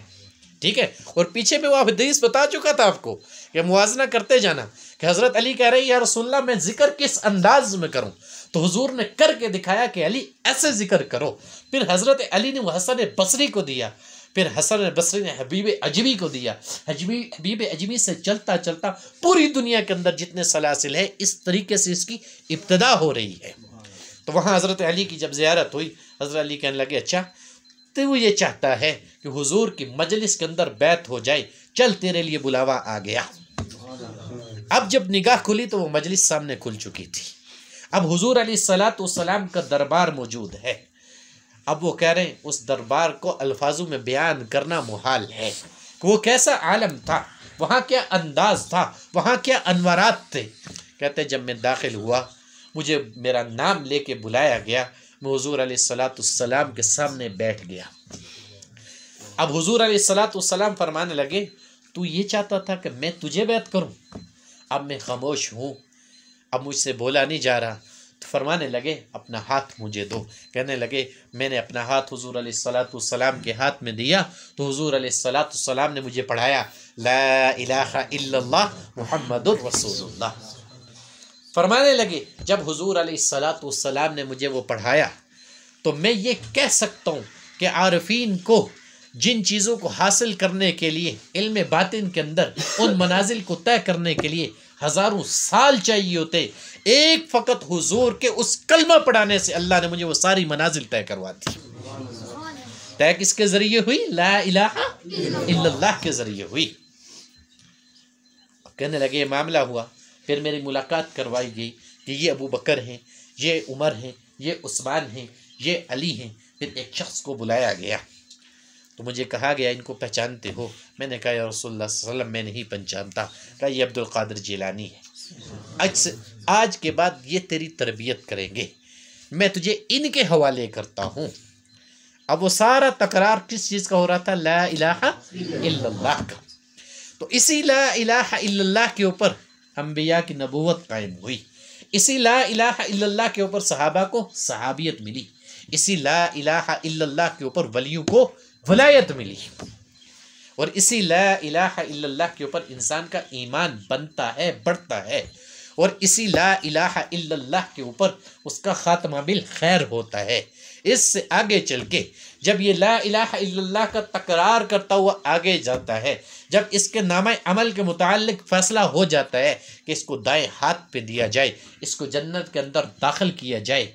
ٹھیک ہے، اور پیچھے میں وہ حدیث بتا چکا تھا آپ کو کہ موازنہ کرتے جانا کہ حضرت علی کہہ رہے ہیں یا رسول اللہ میں ذکر کس انداز میں کروں، تو حضور نے کر کے دکھایا کہ علی ایسے ذکر کرو، پھر حضرت علی نے وہ حسن بصری کو دیا، پھر حسن بصری نے حبیب عجمی کو دیا، حبیب عجمی سے چلتا چلتا پوری دنیا کے اندر جتنے سلاسل ہیں اس طریقے سے اس کی ابتدا ہو رہی ہے۔ تو وہاں حضرت علی کی جب زیارت ہوئی، حضرت علی کہنے لگے اچھا تو وہ یہ چاہتا ہے کہ حضور کی مجلس کے اندر بیعت ہو جائے، چل تیرے لیے بلاوا آ گیا۔ اب جب نگاہ کھلی تو وہ مجلس سامنے کھل چکی تھی، اب حضور علیہ الصلاۃ والسلام کا دربار موجود ہے، اب وہ کہہ رہے ہیں اس دربار کو الفاظوں میں بیان کرنا محال ہے کہ وہ کیسا عالم تھا، وہاں کیا انداز تھا، وہاں کیا انوارات تھے۔ کہتے جب میں داخل ہوا مجھے میرا نام لے کے بلایا گیا، میں حضور علیہ الصلاۃ والسلام کے سامنے بیٹھ گیا۔ اب حضور علیہ الصلاۃ والسلام فرمانے لگے تو یہ چاہتا تھا کہ میں تجھے بیعت کروں، اب میں خاموش ہوں، اب مجھ سے بولا نہیں جا رہا، تو فرمانے لگے اپنا ہاتھ مجھے دو. کہنے لگے میں نے اپنا ہاتھ حضور علیہ الصلوۃ والسلام کے ہاتھ میں دیا تو حضور علیہ الصلوۃ والسلام نے مجھے پڑھایا لا الہ الا اللہ محمد رسول اللہ. فرمانے لگے جب حضور علیہ الصلوۃ والسلام نے مجھے وہ پڑھایا تو میں یہ کہہ سکتا ہوں کہ عارفین کو جن چیزوں کو حاصل کرنے کے لیے علم باطن کے اندر ان منازل کو طے کرنے کے لیے ہزاروں سال چاہیے ہوتے، ایک فقط حضور کے اس کلمہ پڑھانے سے اللہ نے مجھے وہ ساری منازل طے کروا دی. طے کس کے ذریعے ہوئی؟ لا الہ الا اللہ کے ذریعے ہوئی. کہنے لگے یہ معاملہ ہوا. پھر میری ملاقات کروائی گئی کہ یہ ابو بکر ہیں، یہ عمر ہیں، یہ عثمان ہیں، یہ علی ہیں. پھر ایک شخص کو بلایا گیا تو مجھے کہا گیا ان کو پہچانتے ہو؟ میں نے کہا یا رسول اللہ صلی اللہ علیہ وسلم میں نہیں پہچانتا. کہا یہ عبد القادر جیلانی ہے، آج کے بعد یہ تیری تربیت کریں گے، میں تجھے ان کے حوالے کرتا ہوں. اب وہ سارا تکرار کس چیز کا ہو رہا تھا؟ لا الہ الا اللہ کا. تو اسی لا الہ الا اللہ کے اوپر انبیاء کی نبوت قائم ہوئی. اسی لا الہ الا اللہ کے اوپر صحابہ کو صحابیت ملی. اسی لا الہ الا اللہ کے اوپر ولیوں کو ولایت ملی. اور اسی لا الہ الا اللہ کے اوپر انسان کا ایمان بنتا ہے، بڑھتا ہے. اور اسی لا الہ الا اللہ کے اوپر اس کا خاتمہ بالخیر ہوتا ہے. اس سے آگے چل کے جب یہ لا الہ الا اللہ کا تکرار کرتا ہوا آگے جاتا ہے، جب اس کے نامہ عمل کے متعلق فیصلہ ہو جاتا ہے کہ اس کو دائیں ہاتھ پہ دیا جائے، اس کو جنت کے اندر داخل کیا جائے،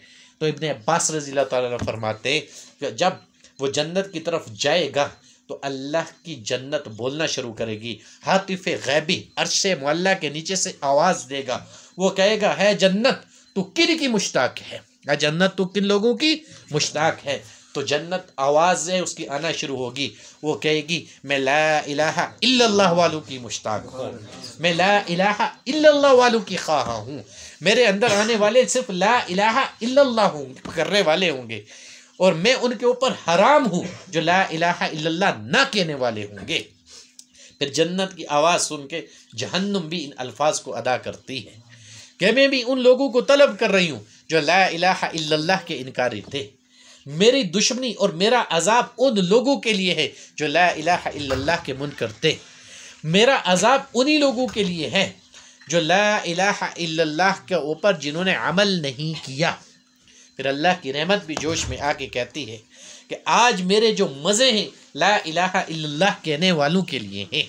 تو ابن عباس رضی اللہ تعالیٰ عنہ فرماتے ہیں کہ جب وہ جنت کی طرف جائے گا تو اللہ کی جنت بولنا شروع کرے گی. ہاتف غیبی عرش معلیٰ کے نیچے سے آواز دے گا، وہ کہے گا ہے جنت تو کن کی مشتاق ہے؟ جنت تو کن لوگوں کی مشتاق ہے؟ تو جنت آواز ہے اس کی آنا شروع ہوگی. وہ کہے گی میں لا الہ الا اللہ والوں کی مشتاق ہوں، میں لا الہ الا اللہ والوں کی خواہاں ہوں. میرے اندر آنے والے صرف لا الہ الا اللہ کرنے والے ہوں گے، اور میں ان کے اوپر حرام ہوں جو لا الہ الا اللہ نہ کہنے والے ہوں گے. پھر جنت کی آواز سن کے جہنم بھی ان الفاظ کو ادا کرتی ہے کہ میں بھی ان لوگوں کو طلب کر رہی ہوں جو لا الہ الا اللہ کے انکاری تھے. میری دشمنی اور میرا عذاب ان لوگوں کے لیے ہے جو لا الہ الا اللہ کے منکر تھے. میرا عذاب انہی لوگوں کے لیے ہے جو لا الہ الا اللہ کے اوپر جنہوں نے عمل نہیں کیا. پھر اللہ کی رحمت بھی جوش میں آ کے کہتی ہے کہ آج میرے جو مزے ہیں لا الہ الا اللہ کہنے والوں کے لیے ہیں.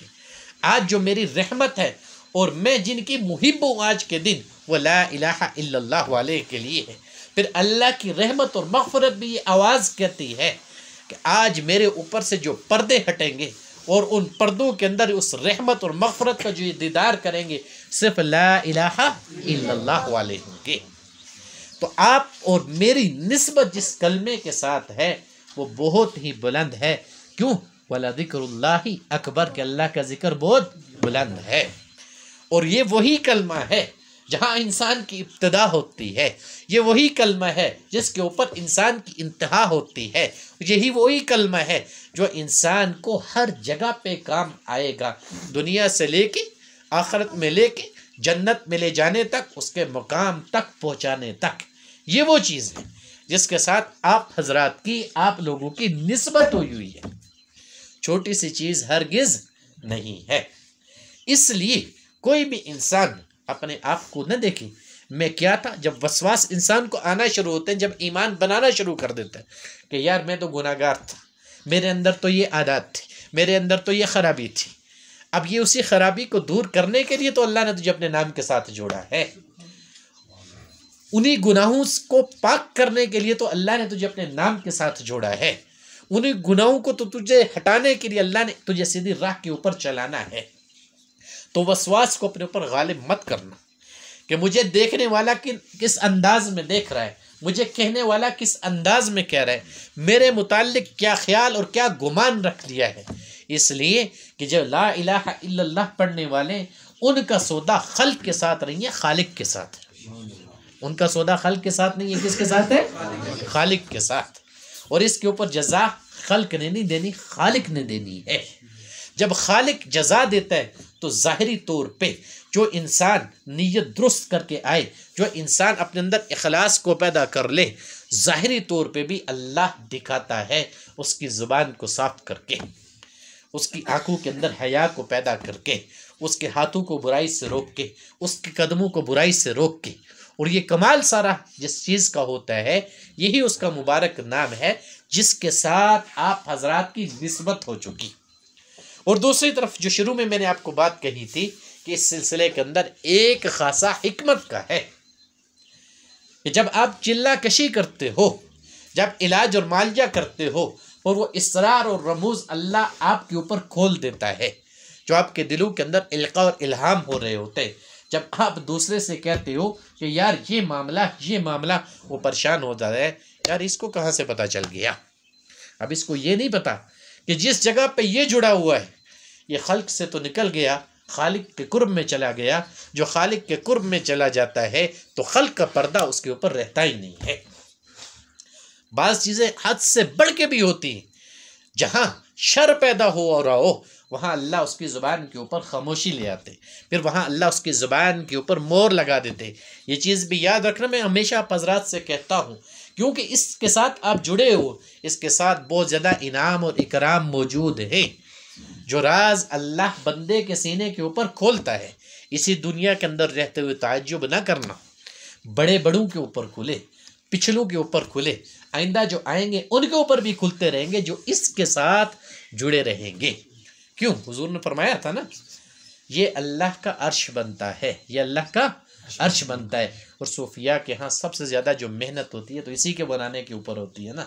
آج جو میری رحمت ہے اور میں جن کی محب ہوں آج کے دن وہ لا الہ الا اللہ والے کے لیے ہے. پھر اللہ کی رحمت اور مغفرت بھی یہ آواز کہتی ہے کہ آج میرے اوپر سے جو پردے ہٹیں گے اور ان پردوں کے اندر اس رحمت اور مغفرت کا جو یہ دیدار کریں گے صرف لا الہ الا اللہ والے ہوں گے. تو آپ اور میری نسبت جس کلمے کے ساتھ ہے وہ بہت ہی بلند ہے. کیوں؟ وَلَذِكْرُ اللَّهِ اکبر، کہ اللہ کا ذکر بہت بلند ہے. اور یہ وہی کلمہ ہے جہاں انسان کی ابتدا ہوتی ہے، یہ وہی کلمہ ہے جس کے اوپر انسان کی انتہا ہوتی ہے، یہی وہی کلمہ ہے جو انسان کو ہر جگہ پہ کام آئے گا، دنیا سے لے کے آخرت میں لے کے جنت میں لے جانے تک، اس کے مقام تک پہنچانے تک. یہ وہ چیز ہے جس کے ساتھ آپ حضرات کی، آپ لوگوں کی نسبت ہوئی ہے. چھوٹی سی چیز ہرگز نہیں ہے. اس لیے کوئی بھی انسان اپنے آپ کو نہ دیکھے میں کیا تھا. جب وسواس انسان کو آنا شروع ہوتے ہیں، جب ایمان بنانا شروع کر دیتا ہے کہ یار میں تو گناہ گار تھا، میرے اندر تو یہ عادات تھی، میرے اندر تو یہ خرابی تھی. اب یہ اسی خرابی کو دور کرنے کے لیے تو اللہ نے تجھے اپنے نام کے ساتھ جوڑا ہے. انہی گناہوں کو پاک کرنے کے لیے تو اللہ نے تجھے اپنے نام کے ساتھ جوڑا ہے. انہی گناہوں کو تو تجھے ہٹانے کے لیے اللہ نے تجھے سیدھی راہ کے اوپر چلانا ہے. تو وسواس کو اپنے اوپر غالب مت کرنا کہ مجھے دیکھنے والا کس انداز میں دیکھ رہا ہے، مجھے کہنے والا کس انداز میں کہہ رہا ہے، میرے متعلق کیا خیال اور کیا گمان رکھ لیا ہے. اس لیے کہ جو لا الہ الا اللہ پڑھنے والے ان کا سودا خلق کے ساتھ نہیں ہے، خالق کے ساتھ ہے. ان کا سودا خلق کے ساتھ نہیں ہے، کس کے ساتھ ہے؟ خالق کے ساتھ. اور اس کے اوپر جزا خلق نے نہیں دینی، خالق نے دینی ہے. جب خالق جزا دیتا ہے تو ظاہری طور پہ جو انسان نیت درست کر کے آئے، جو انسان اپنے اندر اخلاص کو پیدا کر لے، ظاہری طور پہ بھی اللہ دکھاتا ہے اس کی زبان کو صاف کر کے، اس کی آنکھوں کے اندر حیا کو پیدا کر کے، اس کے ہاتھوں کو برائی سے روک کے، اس کے قدموں کو برائی سے روک کے۔ اور یہ کمال سارا جس چیز کا ہوتا ہے، یہی اس کا مبارک نام ہے جس کے ساتھ آپ حضرات کی نسبت ہو چکی۔ اور دوسری طرف جو شروع میں نے آپ کو بات کہی تھی کہ اس سلسلے کے اندر ایک خاصا حکمت کا ہے کہ جب آپ چلہ کشی کرتے ہو، جب علاج اور معالجہ کرتے ہو، اور وہ اسرار اور رموز اللہ آپ کے اوپر کھول دیتا ہے جو آپ کے دلوں کے اندر القاء اور الہام ہو رہے ہوتے، جب آپ دوسرے سے کہتے ہو کہ یار یہ معاملہ، وہ پریشان ہو جاتا ہے، یار اس کو کہاں سے پتہ چل گیا؟ اب اس کو یہ نہیں پتا کہ جس جگہ پہ یہ جڑا ہوا ہے یہ خلق سے تو نکل گیا، خالق کے قرب میں چلا گیا۔ جو خالق کے قرب میں چلا جاتا ہے تو خلق کا پردہ اس کے اوپر رہتا ہی نہیں ہے۔ بعض چیزیں حد سے بڑھ کے بھی ہوتی ہیں، جہاں شر پیدا ہو اور رہا ہو وہاں اللہ اس کی زبان کے اوپر خاموشی لے آتے، پھر وہاں اللہ اس کی زبان کے اوپر مور لگا دیتے۔ یہ چیز بھی یاد رکھنا، میں ہمیشہ آپ حضرات سے کہتا ہوں، کیونکہ اس کے ساتھ آپ جڑے ہو، اس کے ساتھ بہت زیادہ انعام اور اکرام موجود ہے۔ جو راز اللہ بندے کے سینے کے اوپر کھولتا ہے، اسی دنیا کے اندر رہتے ہوئے تعجب نہ کرنا، بڑے بڑوں کے اوپر کھلے، پچھلوں کے اوپر کھلے، آئندہ جو آئیں گے ان کے اوپر بھی کھلتے رہیں گے جو اس کے ساتھ جڑے رہیں گے۔ کیوں؟ حضور نے فرمایا تھا نا، یہ اللہ کا عرش بنتا ہے، یہ اللہ کا عرش بنتا ہے۔ اور صوفیاء کے ہاں سب سے زیادہ جو محنت ہوتی ہے تو اسی کے بنانے کے اوپر ہوتی ہے نا۔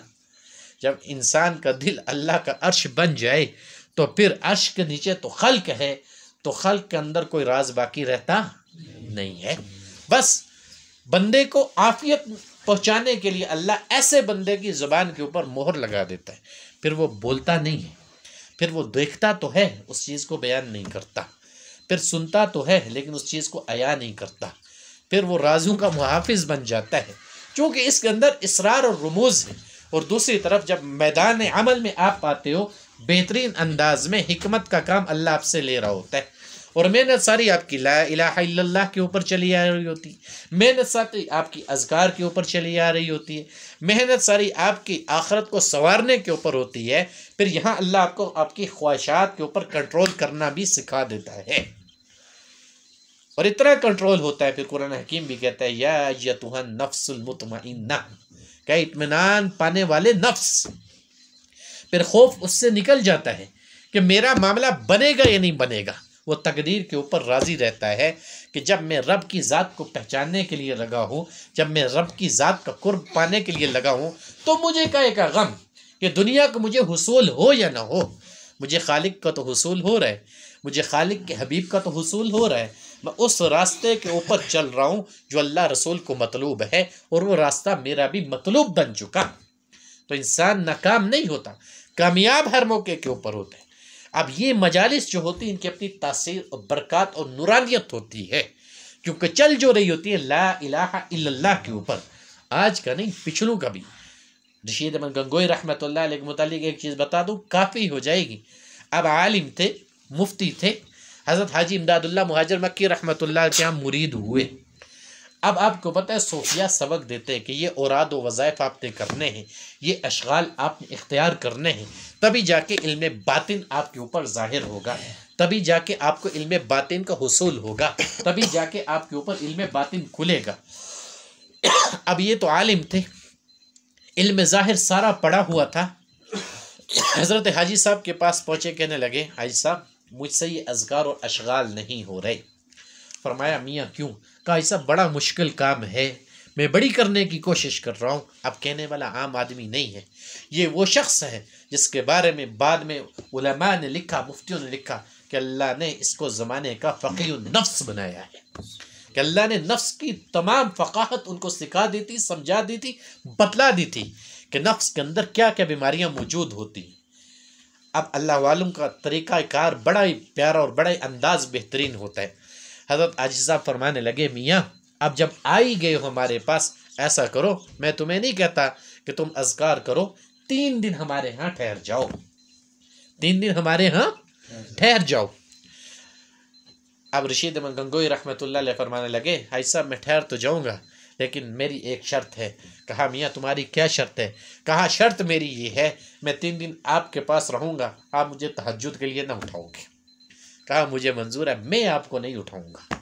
جب انسان کا دل اللہ کا عرش بن جائے تو پھر عرش کے نیچے تو خلق ہے، تو خلق کے اندر کوئی راز باقی رہتا نہیں ہے۔ بس بندے کو عافیت پہنچانے کے لیے اللہ ایسے بندے کی زبان کے اوپر مہر لگا دیتا ہے، پھر وہ بولتا نہیں ہے، پھر وہ دیکھتا تو ہے اس چیز کو بیان نہیں کرتا، پھر سنتا تو ہے لیکن اس چیز کو عیا نہیں کرتا، پھر وہ رازوں کا محافظ بن جاتا ہے چونکہ اس کے اندر اسرار اور رموز ہے۔ اور دوسری طرف جب میدان عمل میں آپ آتے ہو، بہترین انداز میں حکمت کا کام اللہ آپ سے لے رہا ہوتا ہے، اور محنت ساری آپ کی لا الہ الا اللہ کے اوپر چلی آ رہی ہوتی ہے، محنت ساری آپ کی اذکار کے اوپر چلی آ رہی ہوتی ہے، محنت ساری آپ کی آخرت کو سنوارنے کے اوپر ہوتی ہے۔ پھر یہاں اللہ آپ کو آپ کی خواہشات کے اوپر کنٹرول کرنا بھی سکھا دیتا ہے، اور اتنا کنٹرول ہوتا ہے پھر قرآن حکیم بھی کہتا ہے یا ایتھا النفس المطمئنہ، کہ اطمینان پانے والے نفس، پھر خوف اس سے نکل جاتا ہے کہ میرا معاملہ بنے گا یا نہیں بنے گا۔ وہ تقدیر کے اوپر راضی رہتا ہے کہ جب میں رب کی ذات کو پہچاننے کے لیے لگا ہوں، جب میں رب کی ذات کا قرب پانے کے لیے لگا ہوں، تو مجھے کہے کا غم کہ دنیا کو مجھے حصول ہو یا نہ ہو، مجھے خالق کا تو حصول ہو رہا ہے، مجھے خالق کے حبیب کا تو حصول ہو رہا ہے، میں اس راستے کے اوپر چل رہا ہوں جو اللہ رسول کو مطلوب ہے، اور وہ راستہ میرا بھی مطلوب بن چکا۔ تو انسان ناکام نہیں ہوتا، کامیاب ہر موقع کے اوپر ہوتا ہے۔ اب یہ مجالس جو ہوتی ہیں ان کی اپنی تاثیر اور برکات اور نورانیت ہوتی ہے، کیونکہ چل جو رہی ہوتی ہے لا الہ الا اللہ کے اوپر، آج کا نہیں پچھلوں کا بھی۔ رشید احمد گنگوئی رحمۃ اللہ علیہ کے متعلق ایک چیز بتا دوں کافی ہو جائے گی۔ اب عالم تھے، مفتی تھے، حضرت حاجی امداد اللہ مہاجر مکی رحمۃ اللہ کے یہاں مرید ہوئے۔ اب آپ کو پتہ ہے صوفیہ سبق دیتے ہیں کہ یہ اوراد و وظائف آپ نے کرنے ہیں، یہ اشغال آپ نے اختیار کرنے ہیں، تبھی جا کے علم باطن آپ کے اوپر ظاہر ہوگا، تبھی جا کے آپ کو علم باطن کا حصول ہوگا، تبھی جا کے آپ کے اوپر علم باطن کھلے گا۔ اب یہ تو عالم تھے، علم ظاہر سارا پڑا ہوا تھا۔ حضرت حاجی صاحب کے پاس پہنچے، کہنے لگے حاجی صاحب مجھ سے یہ اذکار اور اشغال نہیں ہو رہے۔ فرمایا میاں کیوں؟ کہا ایسا بڑا مشکل کام ہے، میں بڑی کرنے کی کوشش کر رہا ہوں۔ اب کہنے والا عام آدمی نہیں ہے، یہ وہ شخص ہے جس کے بارے میں بعد میں علماء نے لکھا، مفتیوں نے لکھا کہ اللہ نے اس کو زمانے کا فقیہ النفس بنایا ہے، کہ اللہ نے نفس کی تمام فقاہت ان کو سکھا دی تھی، سمجھا دی تھی، بتلا دی تھی کہ نفس کے اندر کیا کیا بیماریاں موجود ہوتی ہیں۔ اب اللہ والوں کا طریقہ کار بڑا ہی پیارا اور بڑا ہی انداز بہترین ہوتا ہے۔ حضرت حاجی صاحب فرمانے لگے میاں اب جب آئی گئے ہو ہمارے پاس، ایسا کرو، میں تمہیں نہیں کہتا کہ تم اذکار کرو، 3 دن ہمارے ہاں ٹھہر جاؤ، 3 دن ہمارے ہاں ٹھہر جاؤ۔ اب رشید احمد گنگوئی رحمۃ اللہ علیہ فرمانے لگے حاجی صاحب میں ٹھہر تو جاؤں گا لیکن میری ایک شرط ہے۔ کہا میاں تمہاری کیا شرط ہے؟ کہا شرط میری یہ ہے میں 3 دن آپ کے پاس رہوں گا، آپ مجھے تہجد کے لیے نہ اٹھاؤ گے۔ کہا مجھے منظور ہے، میں آپ کو نہیں اٹھاؤں گا۔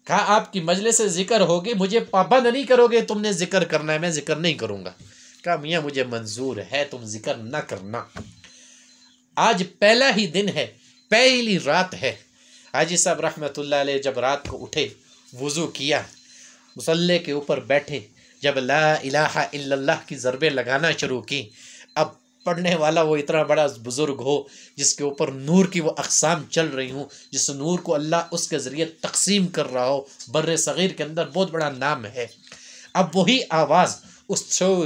کہا آپ کی مجلس سے ذکر ہوگی، مجھے پابند نہیں کرو گے، تم نے ذکر کرنا ہے، میں ذکر نہیں کروں گا۔ کہا میاں مجھے منظور ہے، تم ذکر نہ کرنا۔ آج پہلا ہی دن ہے، پہلی رات ہے۔ حاجی صاحب رحمۃ اللہ علیہ جب رات کو اٹھے، وضو کیا، مصلی کے اوپر بیٹھے، جب لا الہ الا اللہ کی ضربیں لگانا شروع کی، اب پڑھنے والا وہ اتنا بڑا بزرگ ہو جس کے اوپر نور کی وہ اقسام چل رہی ہوں، جس نور کو اللہ اس کے ذریعے تقسیم کر رہا ہو، بر صغیر کے اندر بہت بڑا نام ہے۔ اب وہی آواز اس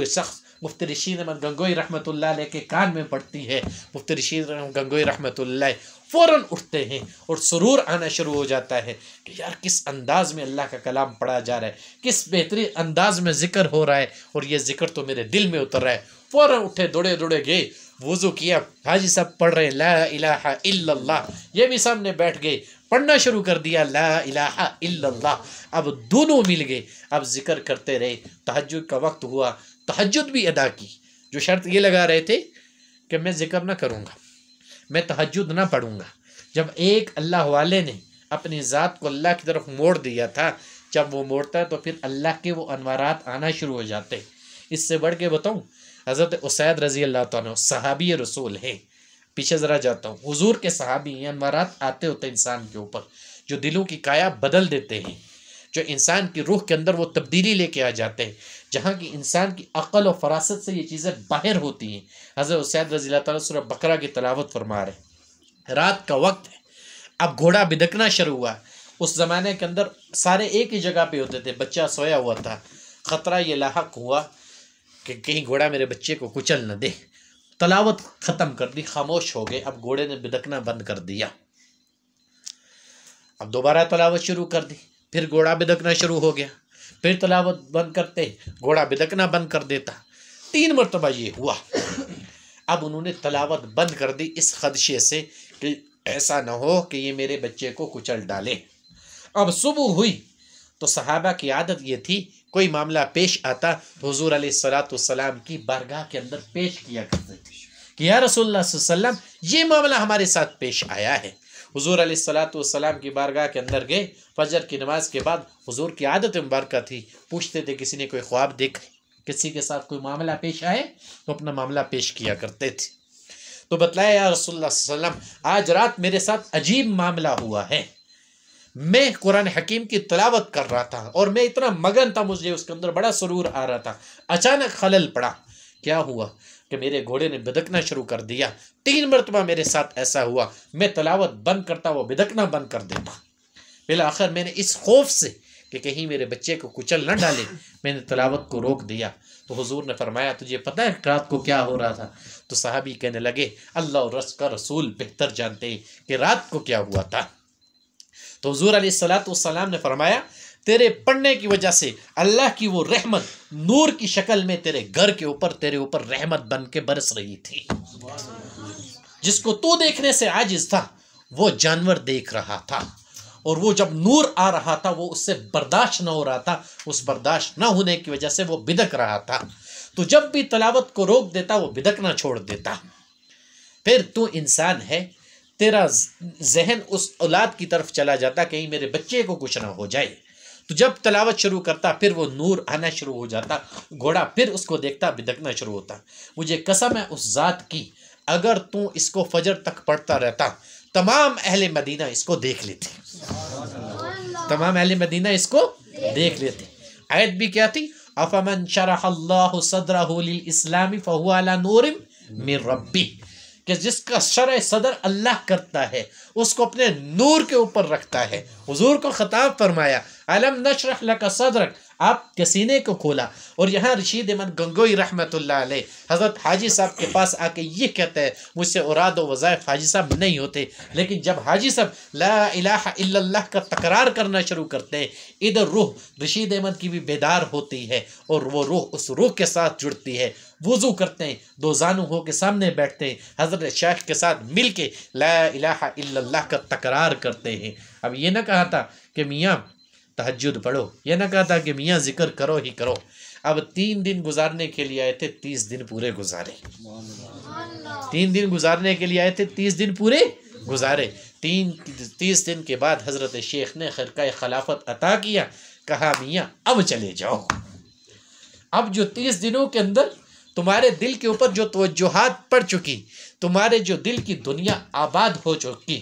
شخص مفتی رشید احمد گنگوئی رحمۃ اللہ علیہ کے کان میں پڑتی ہے۔ مفتی رشید احمد گنگوئی رحمۃ اللہ فوراً اٹھتے ہیں اور سرور آنا شروع ہو جاتا ہے کہ یار کس انداز میں اللہ کا کلام پڑھا جا رہا ہے، کس بہترین انداز میں ذکر ہو رہا ہے، اور یہ ذکر تو میرے دل میں اتر رہا ہے۔ فوراً اٹھے، دوڑے گئے، وضو کیا، حاجی صاحب پڑھ رہے لا الہ الا اللہ، یہ بھی سامنے بیٹھ گئے، پڑھنا شروع کر دیا لا الہ الا اللہ۔ اب دونوں مل گئے، اب ذکر کرتے رہے، تہجد کا وقت ہوا، تہجد بھی ادا کی۔ جو شرط یہ لگا رہے تھے کہ میں ذکر نہ کروں گا، میں تہجد نہ پڑھوں گا۔ جب ایک اللہ والے نے اپنی ذات کو اللہ کی طرف موڑ دیا تھا، جب وہ موڑتا ہے تو پھر اللہ کے وہ انوارات آنا شروع ہو جاتے ہیں۔ اس سے بڑھ کے بتاؤں، حضرت اسید رضی اللہ تعالیٰ صحابی رسول ہیں، پیچھے ذرا جاتا ہوں، حضور کے صحابی ہیں، انوارات آتے ہوتے انسان کے اوپر جو دلوں کی کایا بدل دیتے ہیں، جو انسان کی روح کے اندر وہ تبدیلی لے کے آ جاتے ہیں، جہاں کی انسان کی عقل و فراست سے یہ چیزیں باہر ہوتی ہیں۔ حضرت اسید رضی اللہ تعالیٰ سورہ بقرہ کی تلاوت فرما رہے ہیں، رات کا وقت ہے، اب گھوڑا بدکنا شروع ہوا۔ اس زمانے کے اندر سارے ایک ہی جگہ پہ ہوتے تھے، بچہ سویا ہوا تھا، خطرہ یہ لاحق ہوا کہ کہیں گھوڑا میرے بچے کو کچل نہ دے۔ تلاوت ختم کر دی، خاموش ہو گئے، اب گھوڑے نے بدکنا بند کر دیا۔ اب دوبارہ تلاوت شروع کر دی، پھر گھوڑا بدکنا شروع ہو گیا، پھر تلاوت بند کرتے، گھوڑا بدکنا بند کر دیتا، 3 مرتبہ یہ ہوا۔ اب انہوں نے تلاوت بند کر دی اس خدشے سے کہ ایسا نہ ہو کہ یہ میرے بچے کو کچل ڈالے۔ اب صبح ہوئی تو صحابہ کی عادت یہ تھی، کوئی معاملہ پیش آتا تو حضور علیہ السلام کی بارگاہ کے اندر پیش کیا کرتے تھے کہ یا رسول اللہ صلی اللہ علیہ وسلم یہ معاملہ ہمارے ساتھ پیش آیا ہے۔ حضور علیہ السلام کی بارگاہ کے اندر گئے، فجر کی نماز کے بعد حضور کی عادت مبارکہ تھی، پوچھتے تھے کسی نے کوئی خواب دیکھا، کسی کے ساتھ کوئی معاملہ پیش آئے تو اپنا معاملہ پیش کیا کرتے تھے۔ تو بتلایا یا رسول اللہ صلی اللہ علیہ وسلم آج رات میرے ساتھ عجیب معاملہ ہوا ہے، میں قرآن حکیم کی تلاوت کر رہا تھا اور میں اتنا مگن تھا، مجھے اس کے اندر بڑا سرور آ رہا تھا، اچانک خلل پڑا۔ کیا ہوا کہ میرے گھوڑے نے بدکنا شروع کر دیا، 3 مرتبہ میرے ساتھ ایسا ہوا، میں تلاوت بند کرتا وہ بدکنا بند کر دیتا۔ بالآخر میں نے اس خوف سے کہ کہیں میرے بچے کو کچل نہ ڈالے میں نے تلاوت کو روک دیا۔ تو حضور نے فرمایا تجھے پتہ ہے رات کو کیا ہو رہا تھا؟ تو صحابی کہنے لگے اللہ اور اس کا رسول بہتر جانتے ہیں کہ رات کو کیا ہوا تھا۔ تو حضور علیہ السلام نے فرمایا تیرے پڑھنے کی وجہ سے اللہ کی وہ رحمت نور کی شکل میں تیرے گھر کے اوپر تیرے اوپر رحمت بن کے برس رہی تھی۔ جس کو تو دیکھنے سے عاجز تھا وہ جانور دیکھ رہا تھا، اور وہ جب نور آ رہا تھا وہ اس سے برداشت نہ ہو رہا تھا، اس برداشت نہ ہونے کی وجہ سے وہ بدک رہا تھا۔ تو جب بھی تلاوت کو روک دیتا وہ بدکنا چھوڑ دیتا۔ پھر تو انسان ہے، تیرا ذہن اس اولاد کی طرف چلا جاتا کہیں میرے بچے کو کچھ نہ ہو جائے۔ تو جب تلاوت شروع کرتا پھر وہ نور آنا شروع ہو جاتا، گھوڑا پھر اس کو دیکھتا بدکنا شروع ہوتا۔ مجھے قسم ہے اس ذات کی اگر تو اس کو فجر تک پڑھتا رہتا تمام اہل مدینہ اس کو دیکھ لیتے، تمام اہل مدینہ اس کو دیکھ لیتے۔ آیت بھی کیا تھی؟ افمن شرح اللہ صدرہ للاسلام فہو علی نور من ربی، کہ جس کا شرح صدر اللہ کرتا ہے اس کو اپنے نور کے اوپر رکھتا ہے۔ حضور کو خطاب فرمایا الم نشرح لک صدرک، آپ کے سینے کو کھولا. اور یہاں رشید احمد گنگوئی رحمۃ اللہ علیہ حضرت حاجی صاحب کے پاس آ کے یہ کہتے ہیں مجھ سے اوراد و وظائف حاجی صاحب نہیں ہوتے، لیکن جب حاجی صاحب لا الہ الا اللہ کا تکرار کرنا شروع کرتے ہیں ادھر روح رشید احمد کی بھی بیدار ہوتی ہے اور وہ روح اس روح کے ساتھ جڑتی ہے. وضو کرتے ہیں، دو زانو ہو کے سامنے بیٹھتے ہیں، حضرت شیخ کے ساتھ مل کے لا الہ الا اللہ کا تکرار کرتے ہیں. اب یہ نہ کہا تھا کہ میاں تہجد پڑھو، یہ نہ کہا تھا کہ میاں ذکر کرو ہی کرو. اب 3 دن گزارنے کے لیے آئے تھے، 30 دن پورے گزارے. 3 دن گزارنے کے لیے آئے تھے، 30 دن پورے گزارے. 30 دن کے بعد حضرت شیخ نے خرقہ خلافت عطا کیا، کہا میاں اب چلے جاؤ. اب جو 30 دنوں کے اندر تمہارے دل کے اوپر جو توجہات پڑ چکی، تمہارے جو دل کی دنیا آباد ہو چکی،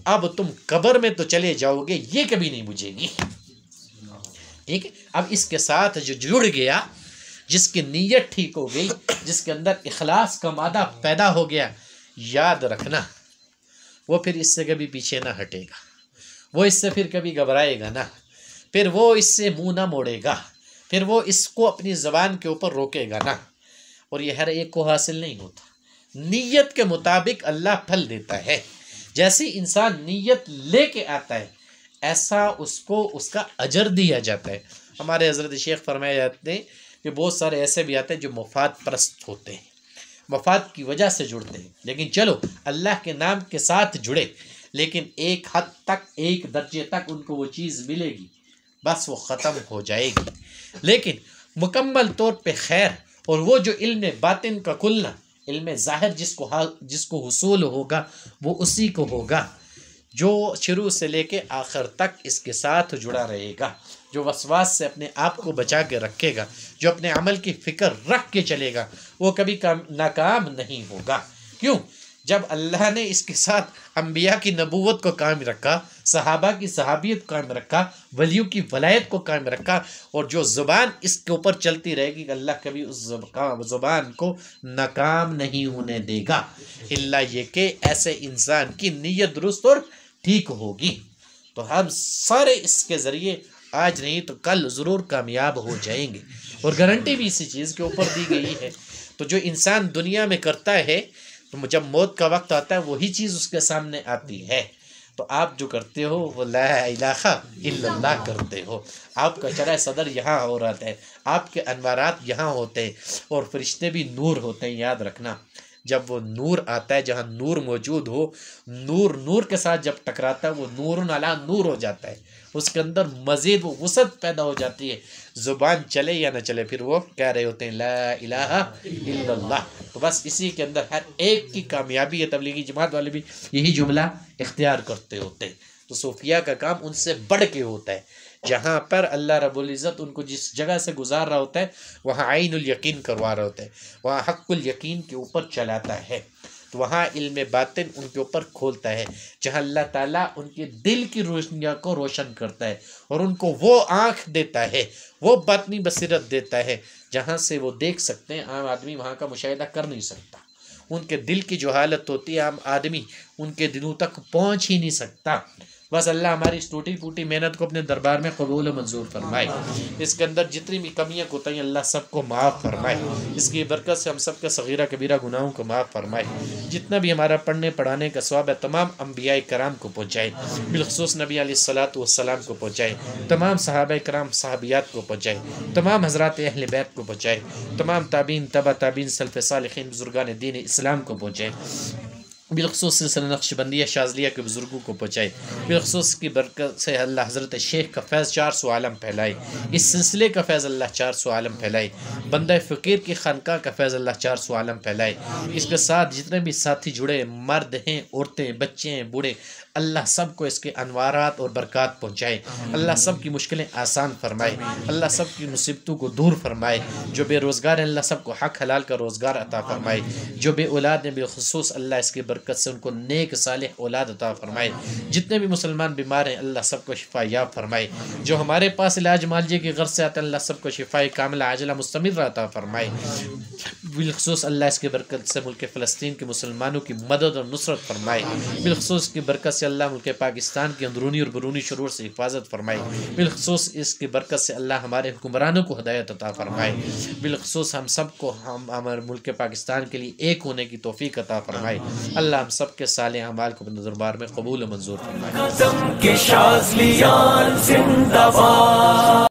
اب تم قبر میں تو چلے جاؤ گے، یہ کبھی نہیں بجھے گی. ٹھیک ہے. اب اس کے ساتھ جو جڑ گیا، جس کی نیت ٹھیک ہو گئی، جس کے اندر اخلاص کا مادہ پیدا ہو گیا، یاد رکھنا وہ پھر اس سے کبھی پیچھے نہ ہٹے گا، وہ اس سے پھر کبھی گھبرائے گا نہ، پھر وہ اس سے منہ نہ موڑے گا، پھر وہ اس کو اپنی زبان کے اوپر روکے گا نہ. اور یہ ہر ایک کو حاصل نہیں ہوتا. نیت کے مطابق اللہ پھل دیتا ہے. جیسی انسان نیت لے کے آتا ہے ایسا اس کو اس کا اجر دیا جاتا ہے. ہمارے حضرت شیخ فرمائے جاتے ہیں کہ بہت سارے ایسے بھی آتے ہیں جو مفاد پرست ہوتے ہیں، مفاد کی وجہ سے جڑتے ہیں، لیکن چلو اللہ کے نام کے ساتھ جڑے، لیکن ایک حد تک، ایک درجے تک ان کو وہ چیز ملے گی، بس وہ ختم ہو جائے گی. لیکن مکمل طور پہ خیر اور وہ جو علم باطن کا کلنا، علم ظاہر جس کو حصول ہوگا وہ اسی کو ہوگا جو شروع سے لے کے آخر تک اس کے ساتھ جڑا رہے گا، جو وسواس سے اپنے آپ کو بچا کے رکھے گا، جو اپنے عمل کی فکر رکھ کے چلے گا، وہ کبھی ناکام نہیں ہوگا. کیوں؟ جب اللہ نے اس کے ساتھ انبیاء کی نبوت کو قائم رکھا، صحابہ کی صحابیت کو قائم رکھا، ولیوں کی ولایت کو قائم رکھا، اور جو زبان اس کے اوپر چلتی رہے گی کہ اللہ کبھی اس زبان کو ناکام نہیں ہونے دے گا، الا یہ کہ ایسے انسان کی نیت درست اور ٹھیک ہوگی. تو ہم سارے اس کے ذریعے آج نہیں تو کل ضرور کامیاب ہو جائیں گے، اور گارنٹی بھی اسی چیز کے اوپر دی گئی ہے. تو جو انسان دنیا میں کرتا ہے تو جب موت کا وقت آتا ہے وہی چیز اس کے سامنے آتی ہے. تو آپ جو کرتے ہو وہ لا الہ الا اللہ کرتے ہو. آپ کا چرہ صدر یہاں ہو رہا ہے، آپ کے انوارات یہاں ہوتے ہیں، اور فرشتے بھی نور ہوتے ہیں. یاد رکھنا جب وہ نور آتا ہے، جہاں نور موجود ہو، نور کے ساتھ جب ٹکراتا ہے وہ نور علی نور ہو جاتا ہے، اس کے اندر مزید وہ وسعت پیدا ہو جاتی ہے. زبان چلے یا نہ چلے پھر وہ کہہ رہے ہوتے ہیں لا الہ الا اللہ. تو بس اسی کے اندر ہر ایک کی کامیابی ہے. تبلیغی جماعت والے بھی یہی جملہ اختیار کرتے ہوتے ہیں. تو صوفیہ کا کام ان سے بڑھ کے ہوتا ہے. جہاں پر اللہ رب العزت ان کو جس جگہ سے گزار رہا ہوتا ہے وہاں عین الیقین کروا رہا ہوتا ہے، وہاں حق الیقین کے اوپر چلاتا ہے، تو وہاں علم باطن ان کے اوپر کھولتا ہے، جہاں اللہ تعالیٰ ان کے دل کی روشنیوں کو روشن کرتا ہے، اور ان کو وہ آنکھ دیتا ہے، وہ باطنی بصیرت دیتا ہے جہاں سے وہ دیکھ سکتے ہیں. عام آدمی وہاں کا مشاہدہ کر نہیں سکتا. ان کے دل کی جو حالت ہوتی ہے عام آدمی ان کے دلوں تک پہنچ ہی نہیں سکتا. بس اللہ ہماری اس ٹوٹی پھوٹی محنت کو اپنے دربار میں قبول و منظور فرمائے. اس کے اندر جتنی بھی کمیاں کوتاہیاں اللہ سب کو معاف فرمائے. اس کی برکت سے ہم سب کے صغیرہ کبیرہ گناہوں کو معاف فرمائے. جتنا بھی ہمارا پڑھنے پڑھانے کا ثواب ہے تمام انبیاء کرام کو پہنچائے، بالخصوص نبی علیہ الصلوۃ والسلام کو پہنچائے، تمام صحابہ کرام صحابیات کو پہنچائے، تمام حضرات اہل بیت کو پہنچائے، تمام تابعین تبع تابعین سلف صالحین بزرگان دین اسلام کو پہنچائے، بالخصوص سلسلہ نقشبندیہ شاذلیہ کے بزرگوں کو پہنچائے. بالخصوص کی برکت سے اللہ حضرت شیخ کا فیض 400 عالم پھیلائے، اس سلسلے کا فیض اللہ 400 عالم پھیلائے، بندہ فقیر کی خانقاہ کا فیض اللہ 400 عالم پھیلائے. اس کے ساتھ جتنے بھی ساتھی جڑے مرد ہیں، عورتیں، بچے ہیں، بوڑھے، اللہ سب کو اس کے انوارات اور برکات پہنچائے. اللہ سب کی مشکلیں آسان فرمائے، اللہ سب کی مصیبتوں کو دور فرمائے. جو بے روزگار ہیں اللہ سب کو حق حلال کا روزگار عطا فرمائے. جو بے اولاد ہیں بالخصوص اللہ اس کی برکت سے ان کو نیک صالح اولاد عطا فرمائے. جتنے بھی مسلمان بیمار ہیں اللہ سب کو شفا یاب فرمائے. جو ہمارے پاس علاج معالجے کی غرض سے آتے ہیں اللہ سب کو شفا کاملہ عاجلہ مستمرہ عطا فرمائے. بالخصوص اللہ اس کی برکت سے ملک فلسطین کے مسلمانوں کی مدد اور نصرت فرمائے، بالخصوص کی برکت سے اللہ ملک پاکستان کی اندرونی اور بیرونی شرور سے حفاظت فرمائے، بالخصوص اس کی برکت سے اللہ ہمارے حکمرانوں کو ہدایت عطا فرمائے، بالخصوص ہم سب کو ہمارے ملک پاکستان کے لیے ایک ہونے کی توفیق عطا فرمائے۔ اللہ ہم سب کے صالح اعمال کو اپنے دربار میں قبول و منظور فرمائے۔ قدم کے شاذلیان زندہ باد۔